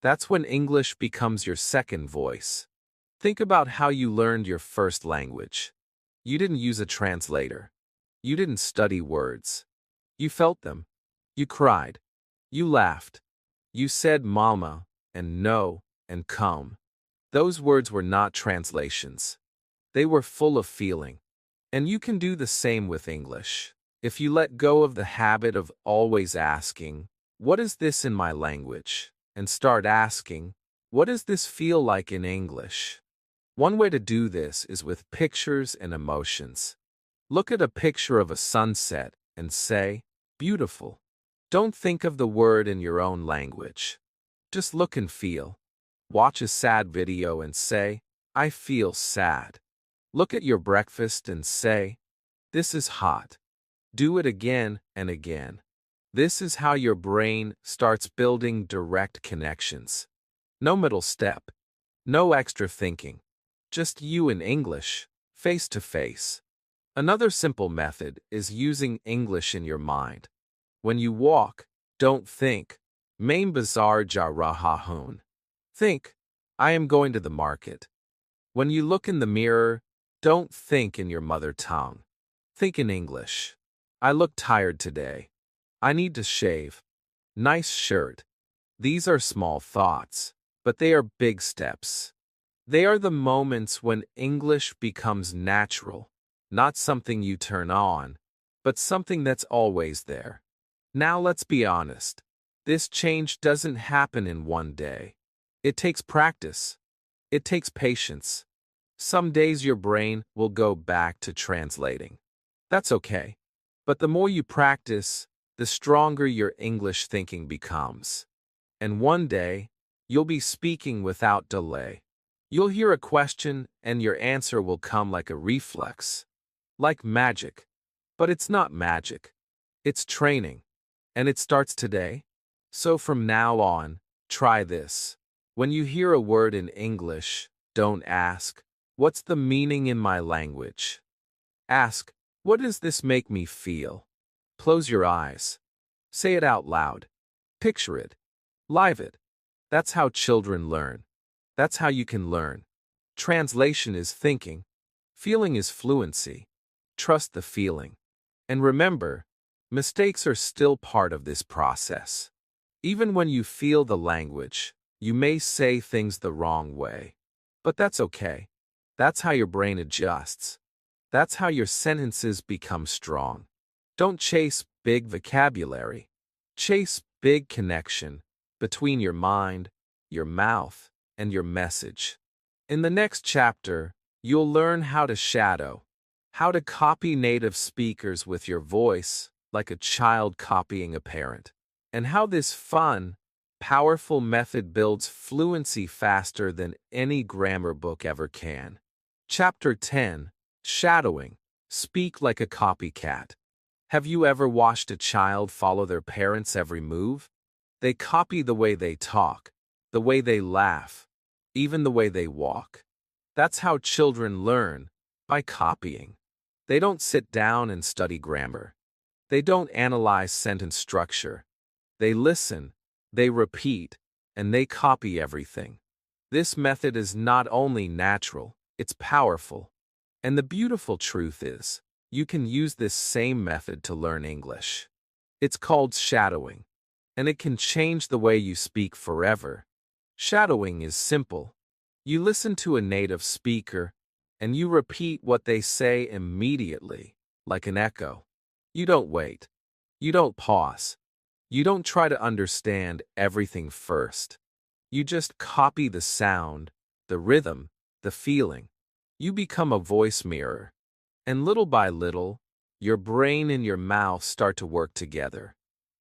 That's when English becomes your second voice. Think about how you learned your first language. You didn't use a translator. You didn't study words. You felt them. You cried. You laughed. You said mama, and no, and come. Those words were not translations. They were full of feeling. And you can do the same with English. If you let go of the habit of always asking, "What is this in my language?" and start asking, "What does this feel like in English?" One way to do this is with pictures and emotions. Look at a picture of a sunset and say, "Beautiful." Don't think of the word in your own language. Just look and feel. Watch a sad video and say, "I feel sad." Look at your breakfast and say, "This is hot." Do it again and again. This is how your brain starts building direct connections. No middle step. No extra thinking. Just you in English, face to face. Another simple method is using English in your mind. When you walk, don't think, "Main bazaar ja raha hoon." Think, "I am going to the market." When you look in the mirror, don't think in your mother tongue. Think in English. "I look tired today. I need to shave. Nice shirt." These are small thoughts, but they are big steps. They are the moments when English becomes natural, not something you turn on, but something that's always there. Now let's be honest. This change doesn't happen in one day. It takes practice. It takes patience. Some days your brain will go back to translating. That's okay. But the more you practice, the stronger your English thinking becomes. And one day, you'll be speaking without delay. You'll hear a question and your answer will come like a reflex. Like magic. But it's not magic. It's training. And it starts today. So from now on, try this. When you hear a word in English, don't ask, "What's the meaning in my language?" Ask, "What does this make me feel?" Close your eyes. Say it out loud. Picture it. Live it. That's how children learn. That's how you can learn. Translation is thinking. Feeling is fluency. Trust the feeling. And remember, mistakes are still part of this process. Even when you feel the language, you may say things the wrong way. But that's okay. That's how your brain adjusts. That's how your sentences become strong. Don't chase big vocabulary. Chase big connection between your mind, your mouth, and your message. In the next chapter, you'll learn how to shadow, how to copy native speakers with your voice, like a child copying a parent, and how this fun, powerful method builds fluency faster than any grammar book ever can. Chapter 10, Shadowing. Speak like a copycat. Have you ever watched a child follow their parents' every move? They copy the way they talk, the way they laugh, even the way they walk. That's how children learn, by copying. They don't sit down and study grammar. They don't analyze sentence structure. They listen, they repeat, and they copy everything. This method is not only natural, it's powerful. And the beautiful truth is, you can use this same method to learn English. It's called shadowing, and it can change the way you speak forever. Shadowing is simple. You listen to a native speaker, and you repeat what they say immediately, like an echo. You don't wait. You don't pause. You don't try to understand everything first. You just copy the sound, the rhythm, the feeling. You become a voice mirror. And little by little, your brain and your mouth start to work together.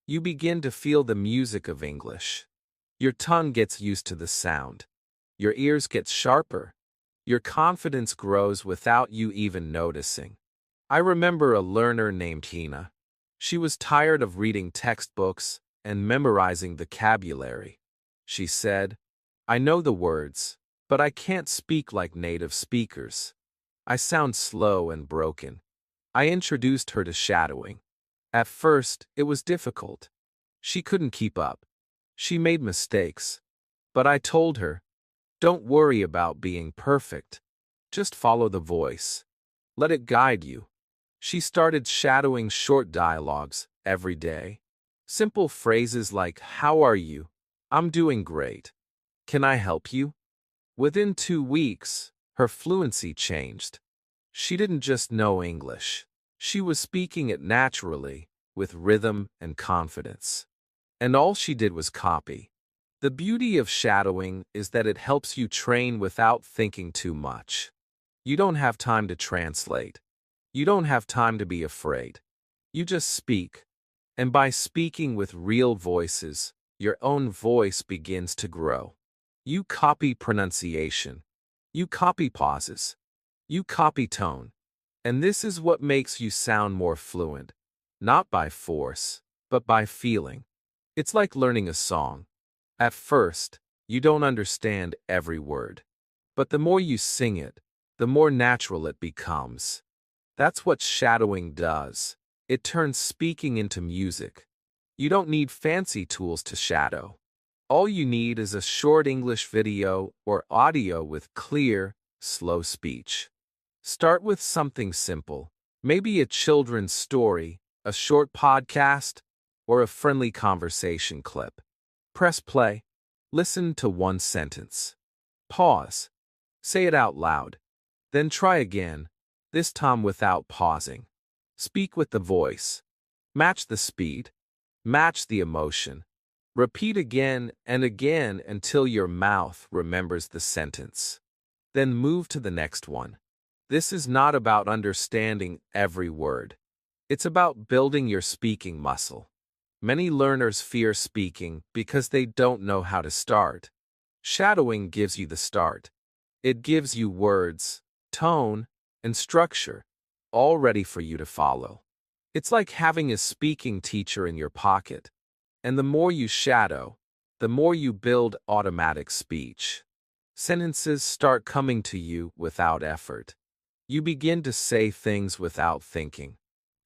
You begin to feel the music of English. Your tongue gets used to the sound. Your ears get sharper. Your confidence grows without you even noticing. I remember a learner named Hina. She was tired of reading textbooks and memorizing vocabulary. She said, "I know the words, but I can't speak like native speakers. I sound slow and broken." I introduced her to shadowing. At first, it was difficult. She couldn't keep up. She made mistakes. But I told her, "Don't worry about being perfect. Just follow the voice. Let it guide you." She started shadowing short dialogues every day. Simple phrases like, "How are you?" "I'm doing great." "Can I help you?" Within 2 weeks, her fluency changed. She didn't just know English. She was speaking it naturally, with rhythm and confidence. And all she did was copy. The beauty of shadowing is that it helps you train without thinking too much. You don't have time to translate. You don't have time to be afraid. You just speak. And by speaking with real voices, your own voice begins to grow. You copy pronunciation. You copy pauses. You copy tone. And this is what makes you sound more fluent. Not by force, but by feeling. It's like learning a song. At first, you don't understand every word. But the more you sing it, the more natural it becomes. That's what shadowing does. It turns speaking into music. You don't need fancy tools to shadow. All you need is a short English video or audio with clear, slow speech. Start with something simple, maybe a children's story, a short podcast, or a friendly conversation clip. Press play. Listen to one sentence. Pause. Say it out loud. Then try again, this time without pausing. Speak with the voice. Match the speed. Match the emotion. Repeat again and again until your mouth remembers the sentence. Then move to the next one. This is not about understanding every word. It's about building your speaking muscle. Many learners fear speaking because they don't know how to start. Shadowing gives you the start. It gives you words, tone, and structure, all ready for you to follow. It's like having a speaking teacher in your pocket. And the more you shadow, the more you build automatic speech. Sentences start coming to you without effort. You begin to say things without thinking.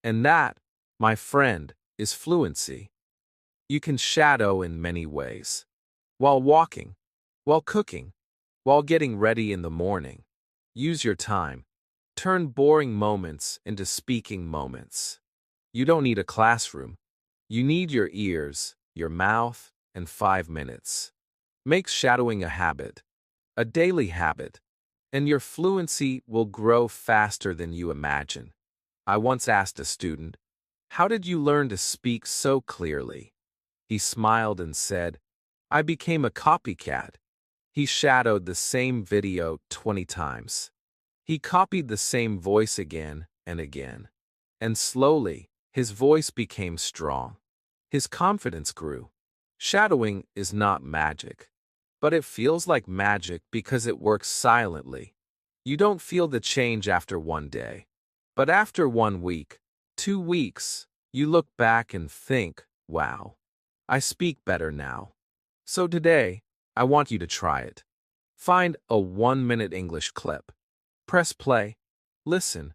And that, my friend, is fluency. You can shadow in many ways. While walking, while cooking, while getting ready in the morning. Use your time. Turn boring moments into speaking moments. You don't need a classroom. You need your ears, your mouth, and 5 minutes. Make shadowing a habit, a daily habit, and your fluency will grow faster than you imagine. I once asked a student, "How did you learn to speak so clearly?" He smiled and said, "I became a copycat." He shadowed the same video 20 times. He copied the same voice again and again. And slowly, his voice became strong. His confidence grew. Shadowing is not magic, but it feels like magic because it works silently. You don't feel the change after one day. But after 1 week, 2 weeks, you look back and think, wow, I speak better now. So today, I want you to try it. Find a 1-minute English clip. Press play, listen,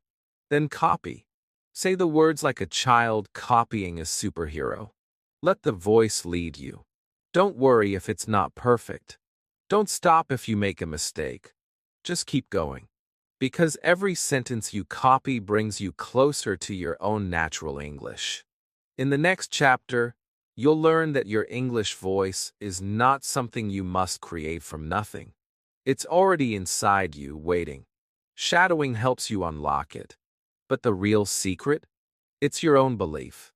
then copy. Say the words like a child copying a superhero. Let the voice lead you. Don't worry if it's not perfect. Don't stop if you make a mistake. Just keep going. Because every sentence you copy brings you closer to your own natural English. In the next chapter, you'll learn that your English voice is not something you must create from nothing. It's already inside you, waiting. Shadowing helps you unlock it. But the real secret? It's your own belief.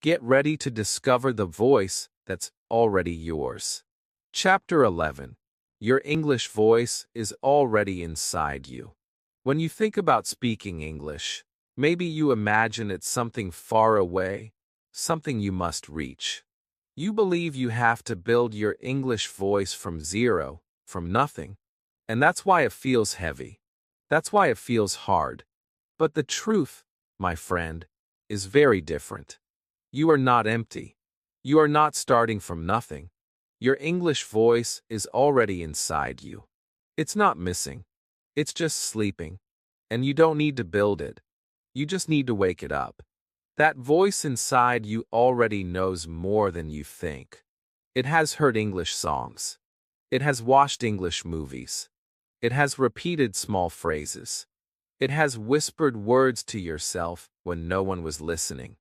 Get ready to discover the voice that's already yours. Chapter 11. Your English voice is already inside you. When you think about speaking English, maybe you imagine it's something far away, something you must reach. You believe you have to build your English voice from zero, from nothing. And that's why it feels heavy. That's why it feels hard. But the truth, my friend, is very different. You are not empty. You are not starting from nothing. Your English voice is already inside you. It's not missing. It's just sleeping. And you don't need to build it. You just need to wake it up. That voice inside you already knows more than you think. It has heard English songs. It has watched English movies. It has repeated small phrases. It has whispered words to yourself when no one was listening.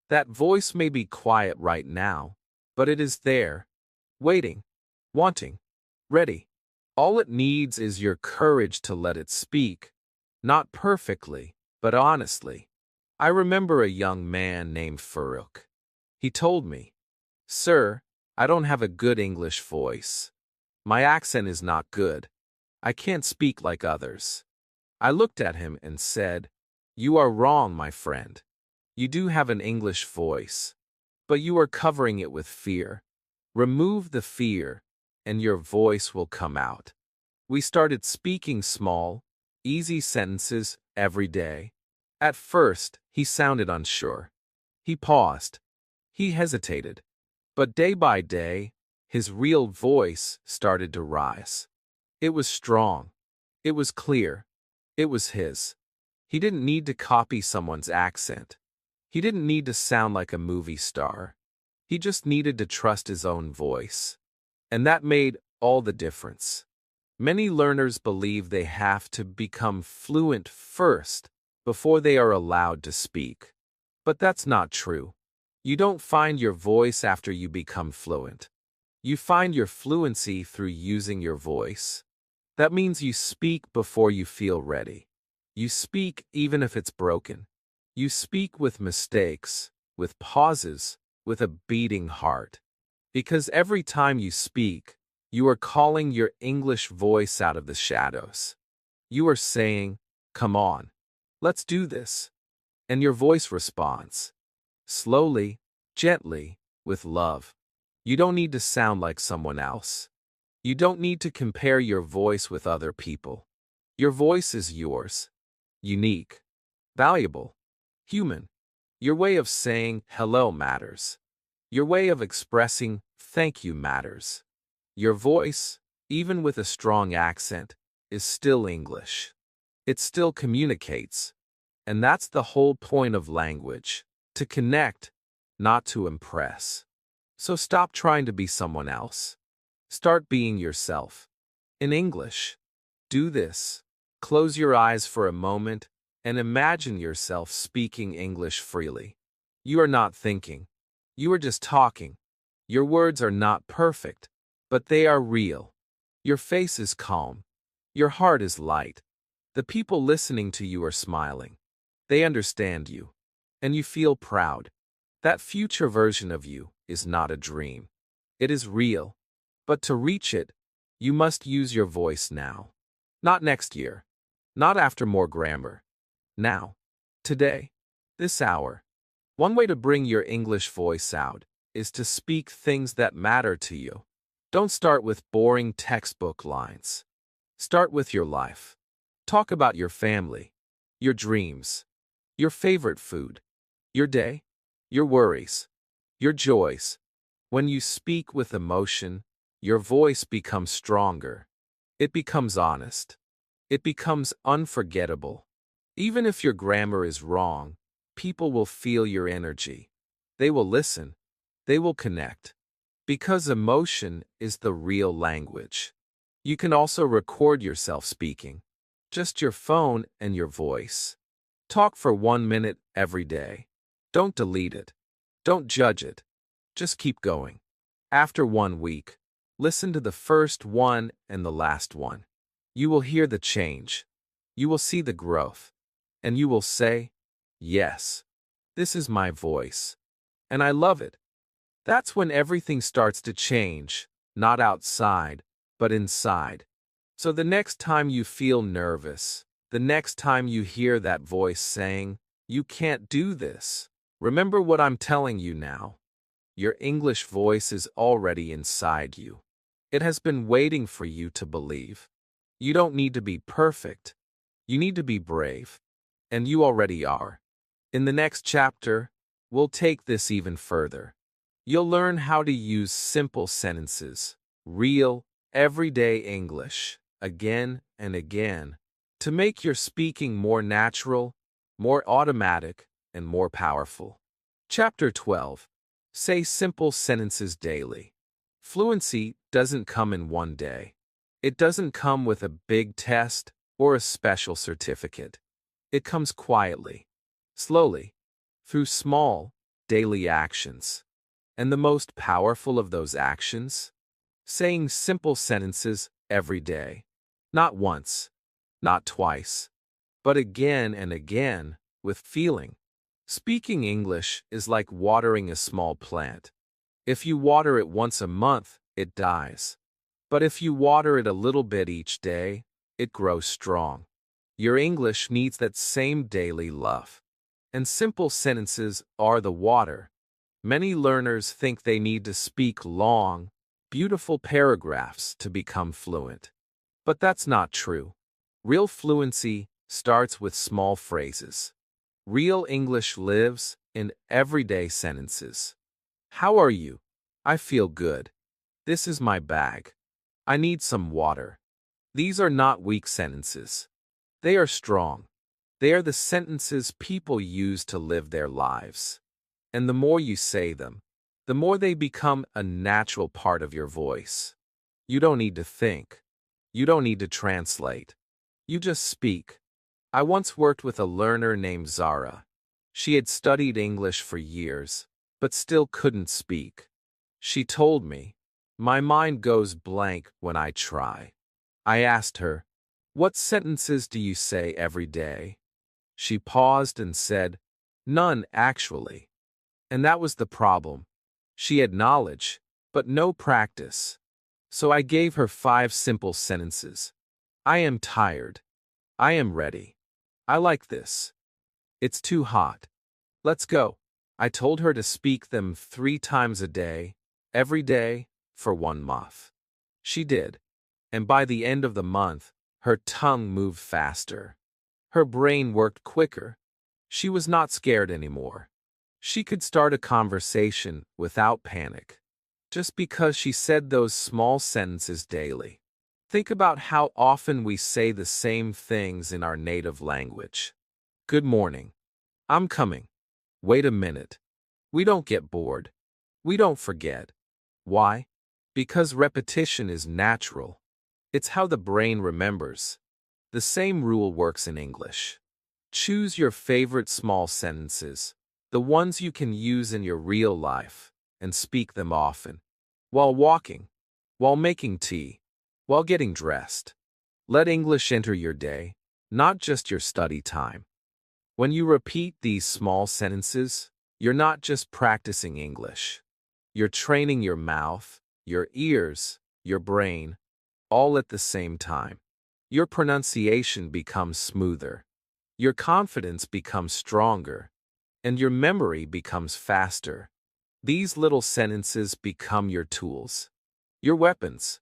That voice may be quiet right now, but it is there, waiting, wanting, ready. All it needs is your courage to let it speak, not perfectly, but honestly. I remember a young man named Farouk. He told me, "Sir, I don't have a good English voice. My accent is not good. I can't speak like others." I looked at him and said, "You are wrong, my friend. You do have an English voice, but you are covering it with fear. Remove the fear, and your voice will come out." We started speaking small, easy sentences every day. At first, he sounded unsure. He paused. He hesitated. But day by day, his real voice started to rise. It was strong. It was clear. It was his. He didn't need to copy someone's accent. He didn't need to sound like a movie star. He just needed to trust his own voice. And that made all the difference. Many learners believe they have to become fluent first before they are allowed to speak. But that's not true. You don't find your voice after you become fluent. You find your fluency through using your voice. That means you speak before you feel ready. You speak even if it's broken. You speak with mistakes, with pauses, with a beating heart. Because every time you speak, you are calling your English voice out of the shadows. You are saying, "Come on, let's do this." And your voice responds. Slowly, gently, with love. You don't need to sound like someone else. You don't need to compare your voice with other people. Your voice is yours. Unique. Valuable. Human. Your way of saying hello matters. Your way of expressing thank you matters. Your voice, even with a strong accent, is still English. It still communicates. And that's the whole point of language. To connect, not to impress. So stop trying to be someone else. Start being yourself. In English, do this. Close your eyes for a moment and imagine yourself speaking English freely. You are not thinking. You are just talking. Your words are not perfect, but they are real. Your face is calm. Your heart is light. The people listening to you are smiling. They understand you. And you feel proud. That future version of you is not a dream. It is real. But to reach it, you must use your voice now. Not next year. Not after more grammar. Now. Today. This hour. One way to bring your English voice out is to speak things that matter to you. Don't start with boring textbook lines. Start with your life. Talk about your family, your dreams, your favorite food, your day, your worries, your joys. When you speak with emotion, your voice becomes stronger. It becomes honest. It becomes unforgettable. Even if your grammar is wrong, people will feel your energy. They will listen. They will connect. Because emotion is the real language. You can also record yourself speaking. Just your phone and your voice. Talk for 1 minute every day. Don't delete it. Don't judge it. Just keep going. After 1 week, listen to the first one and the last one. You will hear the change. You will see the growth. And you will say, "Yes, this is my voice. And I love it." That's when everything starts to change, not outside, but inside. So the next time you feel nervous, the next time you hear that voice saying, "You can't do this," remember what I'm telling you now. Your English voice is already inside you. It has been waiting for you to believe. You don't need to be perfect. You need to be brave. And you already are. In the next chapter, we'll take this even further. You'll learn how to use simple sentences, real, everyday English, again and again, to make your speaking more natural, more automatic, and more powerful. Chapter 12. Say simple sentences daily. Fluency doesn't come in one day. It doesn't come with a big test or a special certificate. It comes quietly, slowly, through small, daily actions. And the most powerful of those actions? Saying simple sentences every day. Not once, not twice, but again and again, with feeling. Speaking English is like watering a small plant. If you water it once a month, it dies. But if you water it a little bit each day, it grows strong. Your English needs that same daily love. And simple sentences are the water. Many learners think they need to speak long, beautiful paragraphs to become fluent. But that's not true. Real fluency starts with small phrases. Real English lives in everyday sentences. How are you? I feel good. This is my bag. I need some water. These are not weak sentences. They are strong. They are the sentences people use to live their lives. And the more you say them, the more they become a natural part of your voice. You don't need to think. You don't need to translate. You just speak. I once worked with a learner named Zara. She had studied English for years, but still couldn't speak. She told me, "My mind goes blank when I try." I asked her, "What sentences do you say every day?" She paused and said, "None, actually." And that was the problem. She had knowledge, but no practice. So I gave her 5 simple sentences. I am tired. I am ready. I like this. It's too hot. Let's go. I told her to speak them 3 times a day, every day, for 1 month. She did. And by the end of the month, her tongue moved faster. Her brain worked quicker. She was not scared anymore. She could start a conversation without panic, just because she said those small sentences daily. Think about how often we say the same things in our native language. Good morning. I'm coming. Wait a minute. We don't get bored. We don't forget. Why? Because repetition is natural. It's how the brain remembers. The same rule works in English. Choose your favorite small sentences, the ones you can use in your real life, and speak them often. While walking, while making tea, while getting dressed. Let English enter your day, not just your study time. When you repeat these small sentences, you're not just practicing English. You're training your mouth, your ears, your brain, all at the same time. Your pronunciation becomes smoother. Your confidence becomes stronger. And your memory becomes faster. These little sentences become your tools. Your weapons.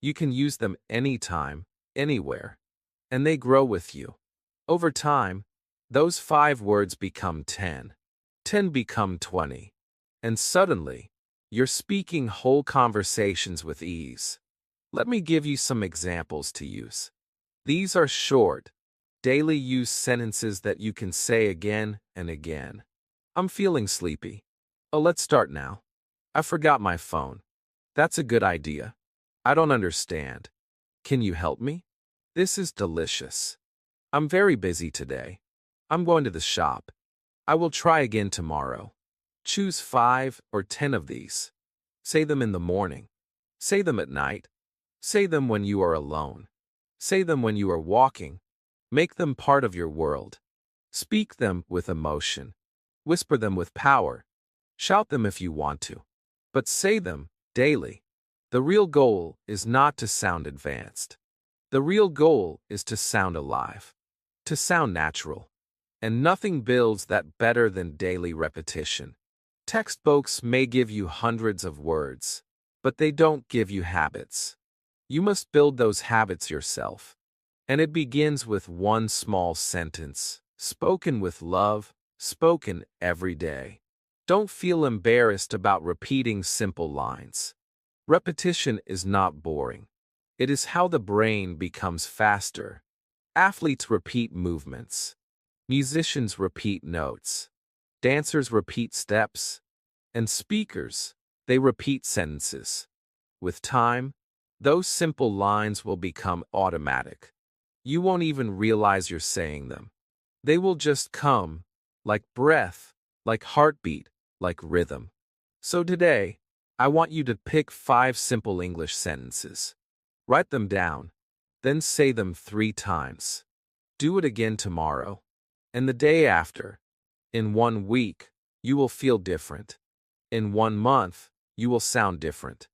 You can use them anytime, anywhere. And they grow with you. Over time, those 5 words become 10. 10 become 20. And suddenly, you're speaking whole conversations with ease. Let me give you some examples to use. These are short, daily use sentences that you can say again and again. I'm feeling sleepy. Oh, let's start now. I forgot my phone. That's a good idea. I don't understand. Can you help me? This is delicious. I'm very busy today. I'm going to the shop. I will try again tomorrow. Choose 5 or 10 of these. Say them in the morning. Say them at night. Say them when you are alone. Say them when you are walking. Make them part of your world. Speak them with emotion. Whisper them with power. Shout them if you want to. But say them daily. The real goal is not to sound advanced. The real goal is to sound alive. To sound natural. And nothing builds that better than daily repetition. Textbooks may give you hundreds of words, but they don't give you habits. You must build those habits yourself. And it begins with one small sentence, spoken with love, spoken every day. Don't feel embarrassed about repeating simple lines. Repetition is not boring. It is how the brain becomes faster. Athletes repeat movements. Musicians repeat notes. Dancers repeat steps. And speakers, they repeat sentences. With time, those simple lines will become automatic. You won't even realize you're saying them. They will just come, like breath, like heartbeat, like rhythm. So today, I want you to pick 5 simple English sentences. Write them down, then say them 3 times. Do it again tomorrow, and the day after. In 1 week, you will feel different. In 1 month, you will sound different.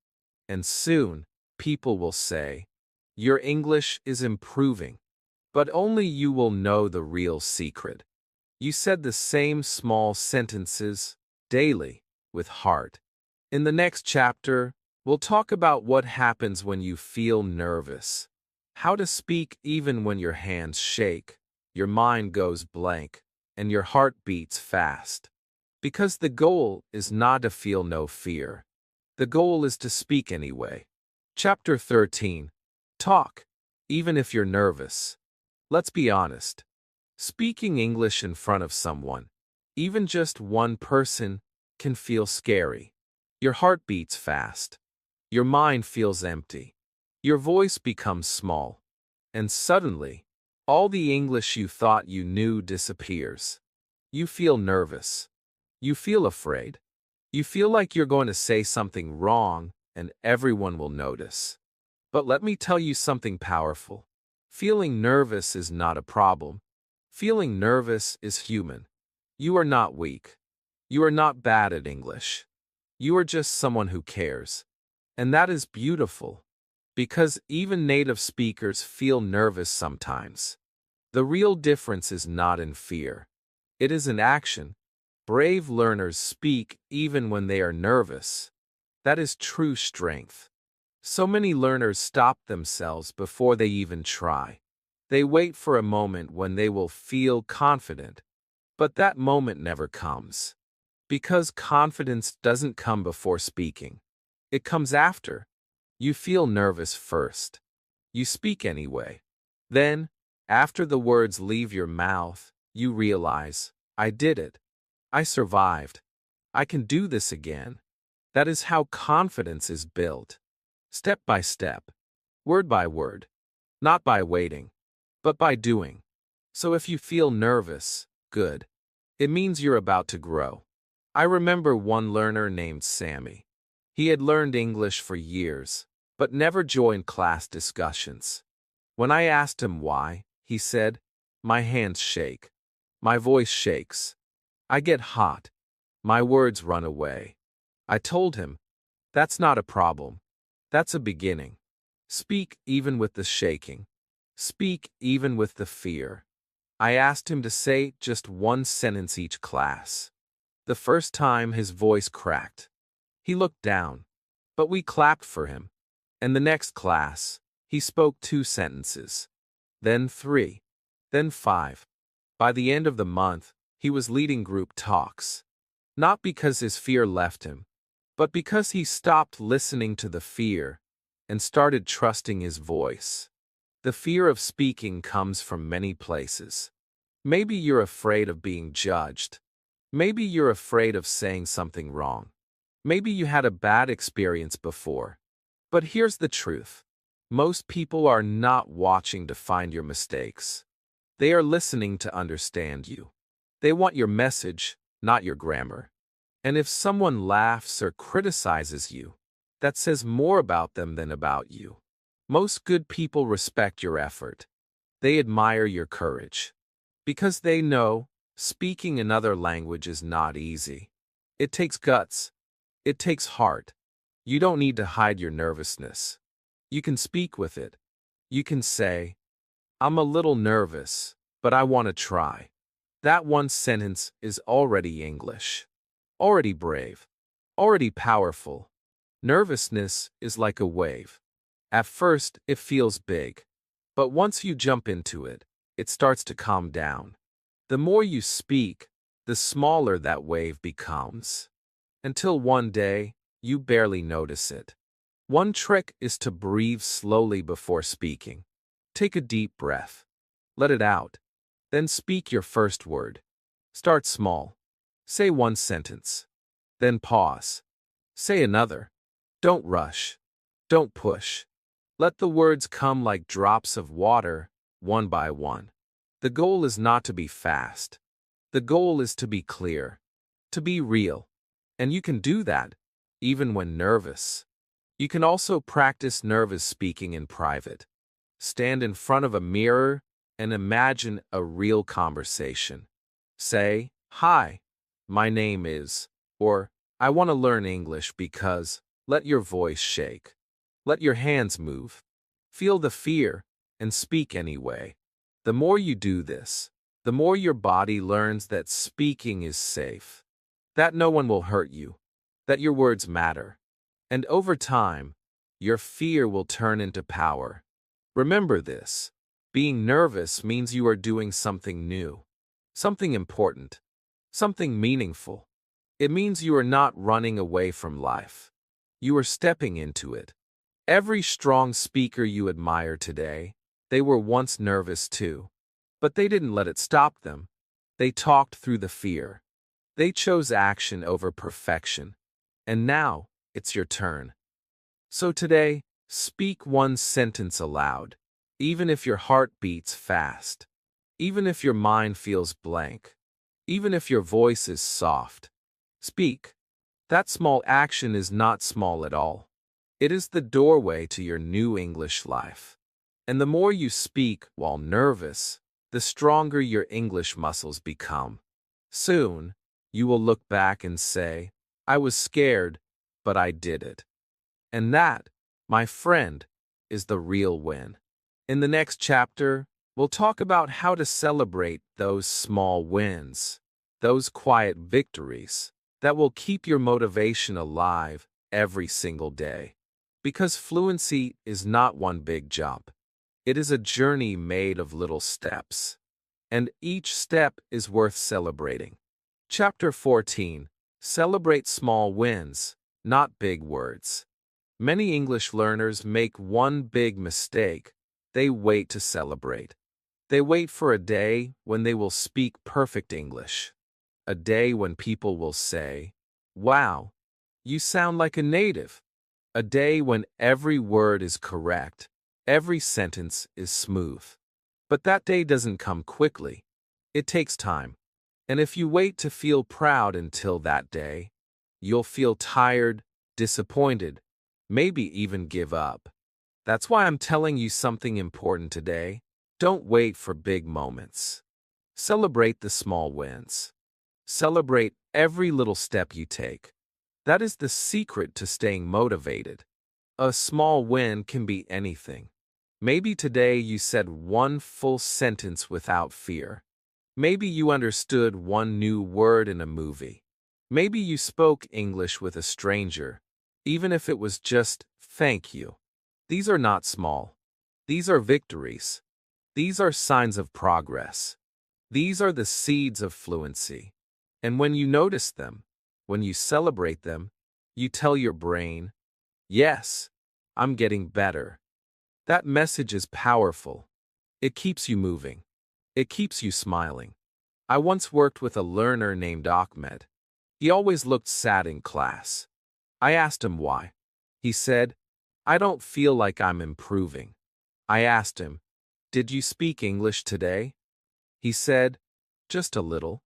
And soon, people will say, your English is improving. But only you will know the real secret. You said the same small sentences, daily, with heart. In the next chapter, we'll talk about what happens when you feel nervous. How to speak even when your hands shake, your mind goes blank, and your heart beats fast. Because the goal is not to feel no fear. The goal is to speak anyway. Chapter 13. Talk, even if you're nervous. Let's be honest. Speaking English in front of someone, even just one person, can feel scary. Your heart beats fast. Your mind feels empty. Your voice becomes small. And suddenly, all the English you thought you knew disappears. You feel nervous. You feel afraid. You feel like you're going to say something wrong and everyone will notice. But let me tell you something powerful. Feeling nervous is not a problem. Feeling nervous is human. You are not weak. You are not bad at English. You are just someone who cares. And that is beautiful. Because even native speakers feel nervous sometimes. The real difference is not in fear. It is in action. Brave learners speak even when they are nervous. That is true strength. So many learners stop themselves before they even try. They wait for a moment when they will feel confident. But that moment never comes. Because confidence doesn't come before speaking. It comes after. You feel nervous first. You speak anyway. Then, after the words leave your mouth, you realize, I did it. I survived. I can do this again. That is how confidence is built. Step by step. Word by word. Not by waiting, but by doing. So if you feel nervous, good. It means you're about to grow. I remember one learner named Sammy. He had learned English for years, but never joined class discussions. When I asked him why, he said, my hands shake. My voice shakes. I get hot. My words run away. I told him, that's not a problem. That's a beginning. Speak even with the shaking. Speak even with the fear. I asked him to say just one sentence each class. The first time his voice cracked. He looked down, but we clapped for him. And the next class, he spoke 2 sentences. Then 3. Then 5. By the end of the month, he was leading group talks. Not because his fear left him, but because he stopped listening to the fear and started trusting his voice. The fear of speaking comes from many places. Maybe you're afraid of being judged. Maybe you're afraid of saying something wrong. Maybe you had a bad experience before. But here's the truth. Most people are not watching to find your mistakes. They are listening to understand you. They want your message, not your grammar. And if someone laughs or criticizes you, that says more about them than about you. Most good people respect your effort. They admire your courage. Because they know speaking another language is not easy. It takes guts. It takes heart. You don't need to hide your nervousness. You can speak with it. You can say, I'm a little nervous, but I want to try. That one sentence is already English. Already brave. Already powerful. Nervousness is like a wave. At first, it feels big. But once you jump into it, it starts to calm down. The more you speak, the smaller that wave becomes. Until one day, you barely notice it. One trick is to breathe slowly before speaking. Take a deep breath. Let it out. Then speak your first word. Start small. Say one sentence. Then pause. Say another. Don't rush. Don't push. Let the words come like drops of water, one by one. The goal is not to be fast. The goal is to be clear. To be real. And you can do that, even when nervous. You can also practice nervous speaking in private. Stand in front of a mirror and imagine a real conversation. Say, hi, my name is, or I want to learn English because, let your voice shake. Let your hands move. Feel the fear and speak anyway. The more you do this, the more your body learns that speaking is safe. That no one will hurt you. That your words matter. And over time, your fear will turn into power. Remember this. Being nervous means you are doing something new. Something important. Something meaningful. It means you are not running away from life. You are stepping into it. Every strong speaker you admire today, they were once nervous too. But they didn't let it stop them. They talked through the fear. They chose action over perfection. And now, it's your turn. So today, speak one sentence aloud, even if your heart beats fast, even if your mind feels blank, even if your voice is soft. Speak. That small action is not small at all. It is the doorway to your new English life. And the more you speak while nervous, the stronger your English muscles become. Soon, you will look back and say, I was scared, but I did it. And that, my friend, is the real win. In the next chapter, we'll talk about how to celebrate those small wins, those quiet victories that will keep your motivation alive every single day. Because fluency is not one big jump. It is a journey made of little steps. And each step is worth celebrating. Chapter 14. Celebrate small wins, not big words. Many English learners make one big mistake. They wait to celebrate. They wait for a day when they will speak perfect English. A day when people will say, "Wow, you sound like a native." A day when every word is correct, every sentence is smooth. But that day doesn't come quickly. It takes time. And if you wait to feel proud until that day, you'll feel tired, disappointed, maybe even give up. That's why I'm telling you something important today. Don't wait for big moments. Celebrate the small wins. Celebrate every little step you take. That is the secret to staying motivated. A small win can be anything. Maybe today you said one full sentence without fear. Maybe you understood one new word in a movie. Maybe you spoke English with a stranger, even if it was just "thank you." These are not small. These are victories. These are signs of progress. These are the seeds of fluency. And when you notice them, when you celebrate them, you tell your brain, "Yes, I'm getting better." That message is powerful. It keeps you moving. It keeps you smiling. I once worked with a learner named Ahmed. He always looked sad in class. I asked him why. He said, "I don't feel like I'm improving." I asked him, "Did you speak English today?" He said, "Just a little."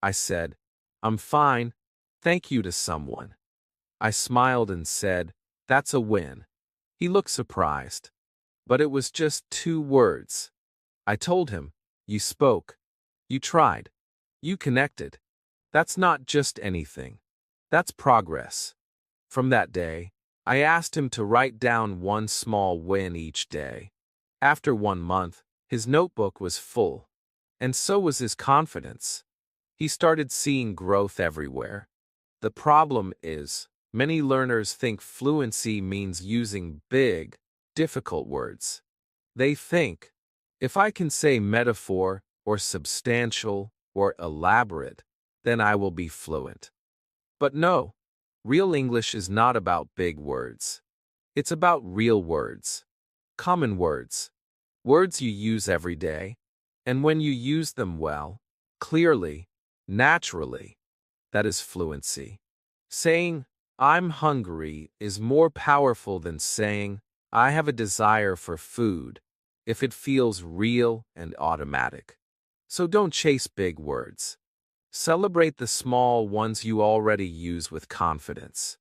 I said, "I'm fine, thank you to someone." I smiled and said, "That's a win." He looked surprised. But it was just 2 words. I told him, "You spoke. You tried. You connected. That's not just anything. That's progress." From that day, I asked him to write down one small win each day. After 1 month, his notebook was full. And so was his confidence. He started seeing growth everywhere. The problem is, many learners think fluency means using big, difficult words. They think, if I can say metaphor, or substantial, or elaborate, then I will be fluent. But no, real English is not about big words. It's about real words. Common words. Words you use every day. And when you use them well, clearly, naturally, that is fluency. Saying, "I'm hungry" is more powerful than saying, "I have a desire for food," if it feels real and automatic. So don't chase big words. Celebrate the small ones you already use with confidence.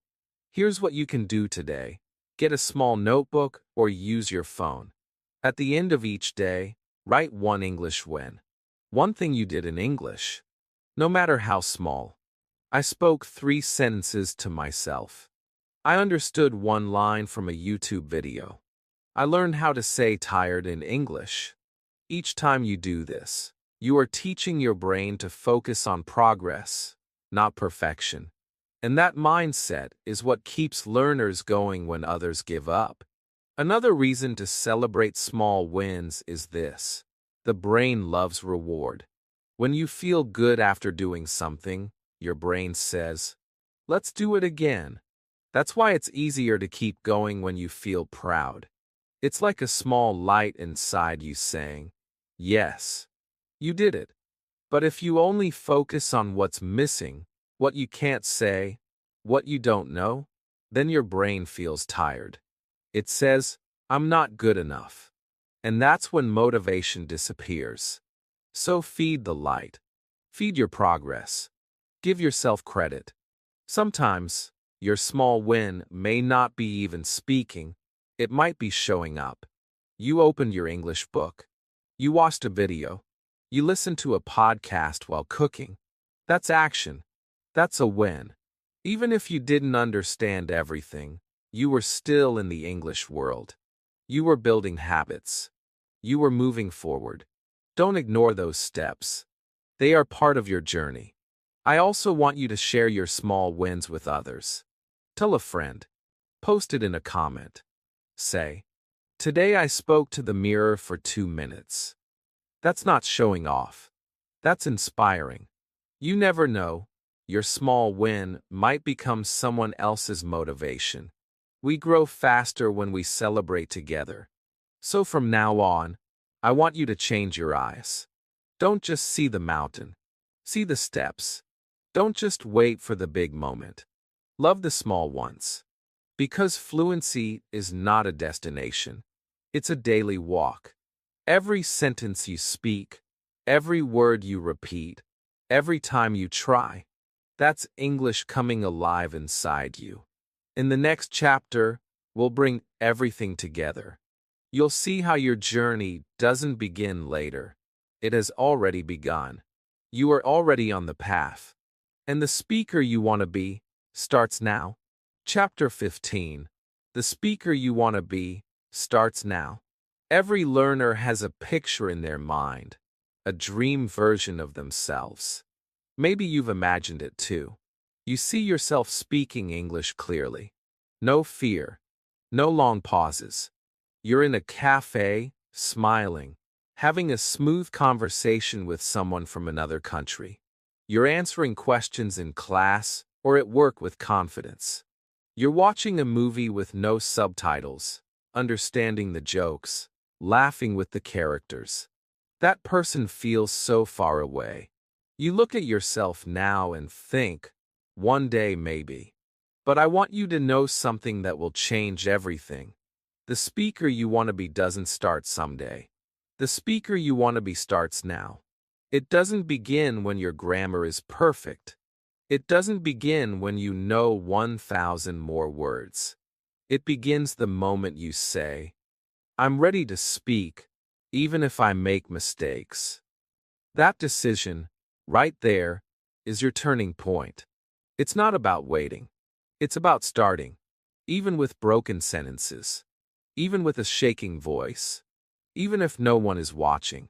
Here's what you can do today. Get a small notebook or use your phone. At the end of each day, write one English win. One thing you did in English. No matter how small. I spoke 3 sentences to myself. I understood one line from a YouTube video. I learned how to say tired in English. Each time you do this, you are teaching your brain to focus on progress, not perfection. And that mindset is what keeps learners going when others give up. Another reason to celebrate small wins is this. The brain loves reward. When you feel good after doing something, your brain says, "Let's do it again." That's why it's easier to keep going when you feel proud. It's like a small light inside you saying, "Yes, you did it." But if you only focus on what's missing, what you can't say, what you don't know, then your brain feels tired. It says, "I'm not good enough." And that's when motivation disappears. So feed the light. Feed your progress. Give yourself credit. Sometimes, your small win may not be even speaking. It might be showing up. You opened your English book. You watched a video. You listened to a podcast while cooking. That's action. That's a win. Even if you didn't understand everything, you were still in the English world. You were building habits. You were moving forward. Don't ignore those steps. They are part of your journey. I also want you to share your small wins with others. Tell a friend. Post it in a comment. Say, "Today I spoke to the mirror for 2 minutes." That's not showing off. That's inspiring. You never know. Your small win might become someone else's motivation. We grow faster when we celebrate together. So from now on, I want you to change your eyes. Don't just see the mountain. See the steps. Don't just wait for the big moment. Love the small ones. Because fluency is not a destination. It's a daily walk. Every sentence you speak, every word you repeat, every time you try, that's English coming alive inside you. In the next chapter, we'll bring everything together. You'll see how your journey doesn't begin later. It has already begun. You are already on the path. And the speaker you want to be starts now. Chapter 15. The speaker you want to be starts now. Every learner has a picture in their mind, a dream version of themselves. Maybe you've imagined it too. You see yourself speaking English clearly. No fear. No long pauses. You're in a cafe, smiling, having a smooth conversation with someone from another country. You're answering questions in class or at work with confidence. You're watching a movie with no subtitles, understanding the jokes, laughing with the characters. That person feels so far away. You look at yourself now and think, one day maybe. But I want you to know something that will change everything. The speaker you want to be doesn't start someday. The speaker you want to be starts now. It doesn't begin when your grammar is perfect. It doesn't begin when you know 1,000 more words. It begins the moment you say, "I'm ready to speak, even if I make mistakes." That decision, right there, is your turning point. It's not about waiting. It's about starting, even with broken sentences, even with a shaking voice, even if no one is watching,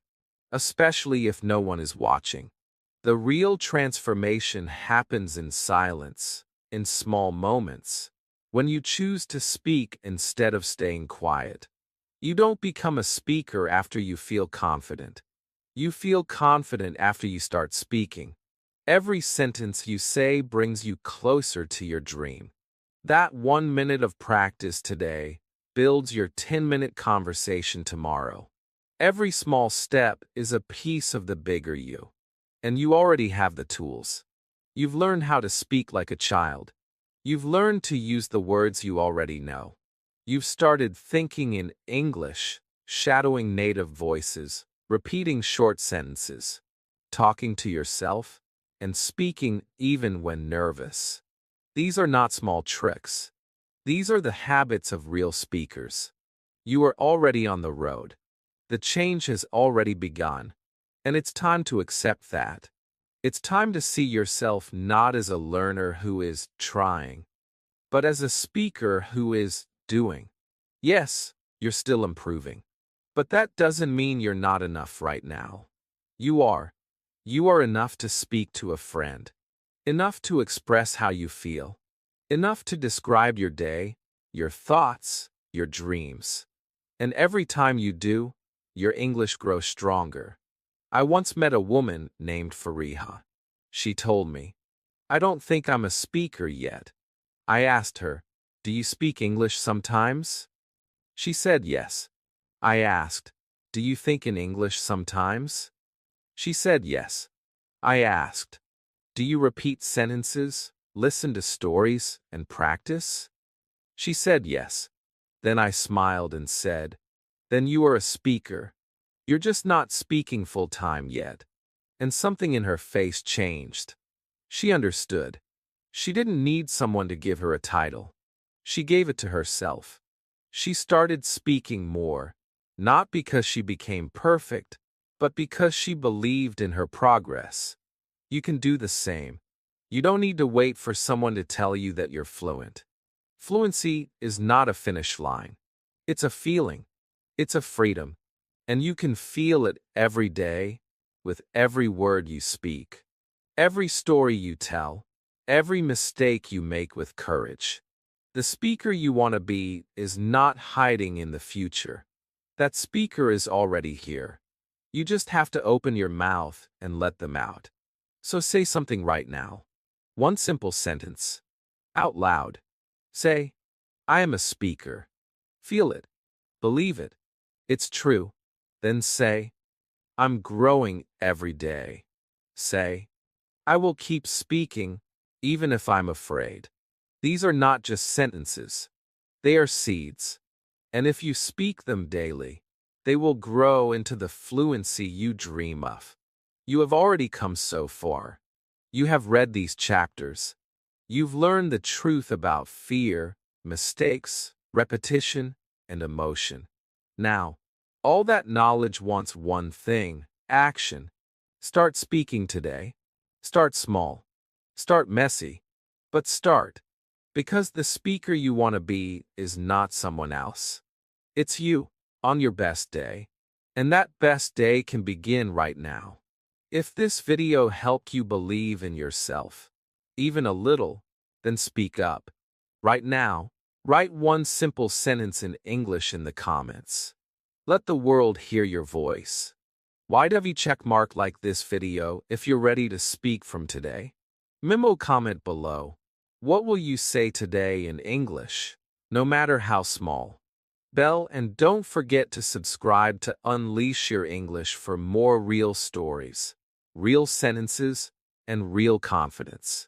especially if no one is watching. The real transformation happens in silence, in small moments, when you choose to speak instead of staying quiet. You don't become a speaker after you feel confident. You feel confident after you start speaking. Every sentence you say brings you closer to your dream. That 1 minute of practice today builds your 10-minute conversation tomorrow. Every small step is a piece of the bigger you. And you already have the tools. You've learned how to speak like a child. You've learned to use the words you already know. You've started thinking in English, shadowing native voices, repeating short sentences, talking to yourself, and speaking even when nervous. These are not small tricks. These are the habits of real speakers. You are already on the road. The change has already begun, and it's time to accept that. It's time to see yourself not as a learner who is trying, but as a speaker who is doing. Yes, you're still improving, but that doesn't mean you're not enough right now. You are. You are enough to speak to a friend, enough to express how you feel, enough to describe your day, your thoughts, your dreams. And every time you do, your English grows stronger. I once met a woman named Fariha. She told me, "I don't think I'm a speaker yet." I asked her, "Do you speak English sometimes?" She said yes. I asked, "Do you think in English sometimes?" She said yes. I asked, "Do you repeat sentences, listen to stories, and practice?" She said yes. Then I smiled and said, "Then you are a speaker. You're just not speaking full-time yet." And something in her face changed. She understood. She didn't need someone to give her a title. She gave it to herself. She started speaking more, not because she became perfect, but because she believed in her progress. You can do the same. You don't need to wait for someone to tell you that you're fluent. Fluency is not a finish line. It's a feeling. It's a freedom. And you can feel it every day with every word you speak, every story you tell, every mistake you make with courage. The speaker you want to be is not hiding in the future. That speaker is already here. You just have to open your mouth and let them out. So say something right now. One simple sentence. Out loud. Say, I am a speaker. Feel it. Believe it. It's true. Then say, I'm growing every day. Say, I will keep speaking, even if I'm afraid. These are not just sentences. They are seeds. And if you speak them daily, they will grow into the fluency you dream of. You have already come so far. You have read these chapters. You've learned the truth about fear, mistakes, repetition, and emotion. Now, all that knowledge wants one thing: action. Start speaking today. Start small. Start messy. But start. Because the speaker you want to be is not someone else. It's you, on your best day. And that best day can begin right now. If this video helped you believe in yourself, even a little, then speak up. Right now, write one simple sentence in English in the comments. Let the world hear your voice. YW checkmark like this video if you're ready to speak from today. Memo comment below. What will you say today in English, no matter how small? Bell, and don't forget to subscribe to Unleash Your English for more real stories, real sentences, and real confidence.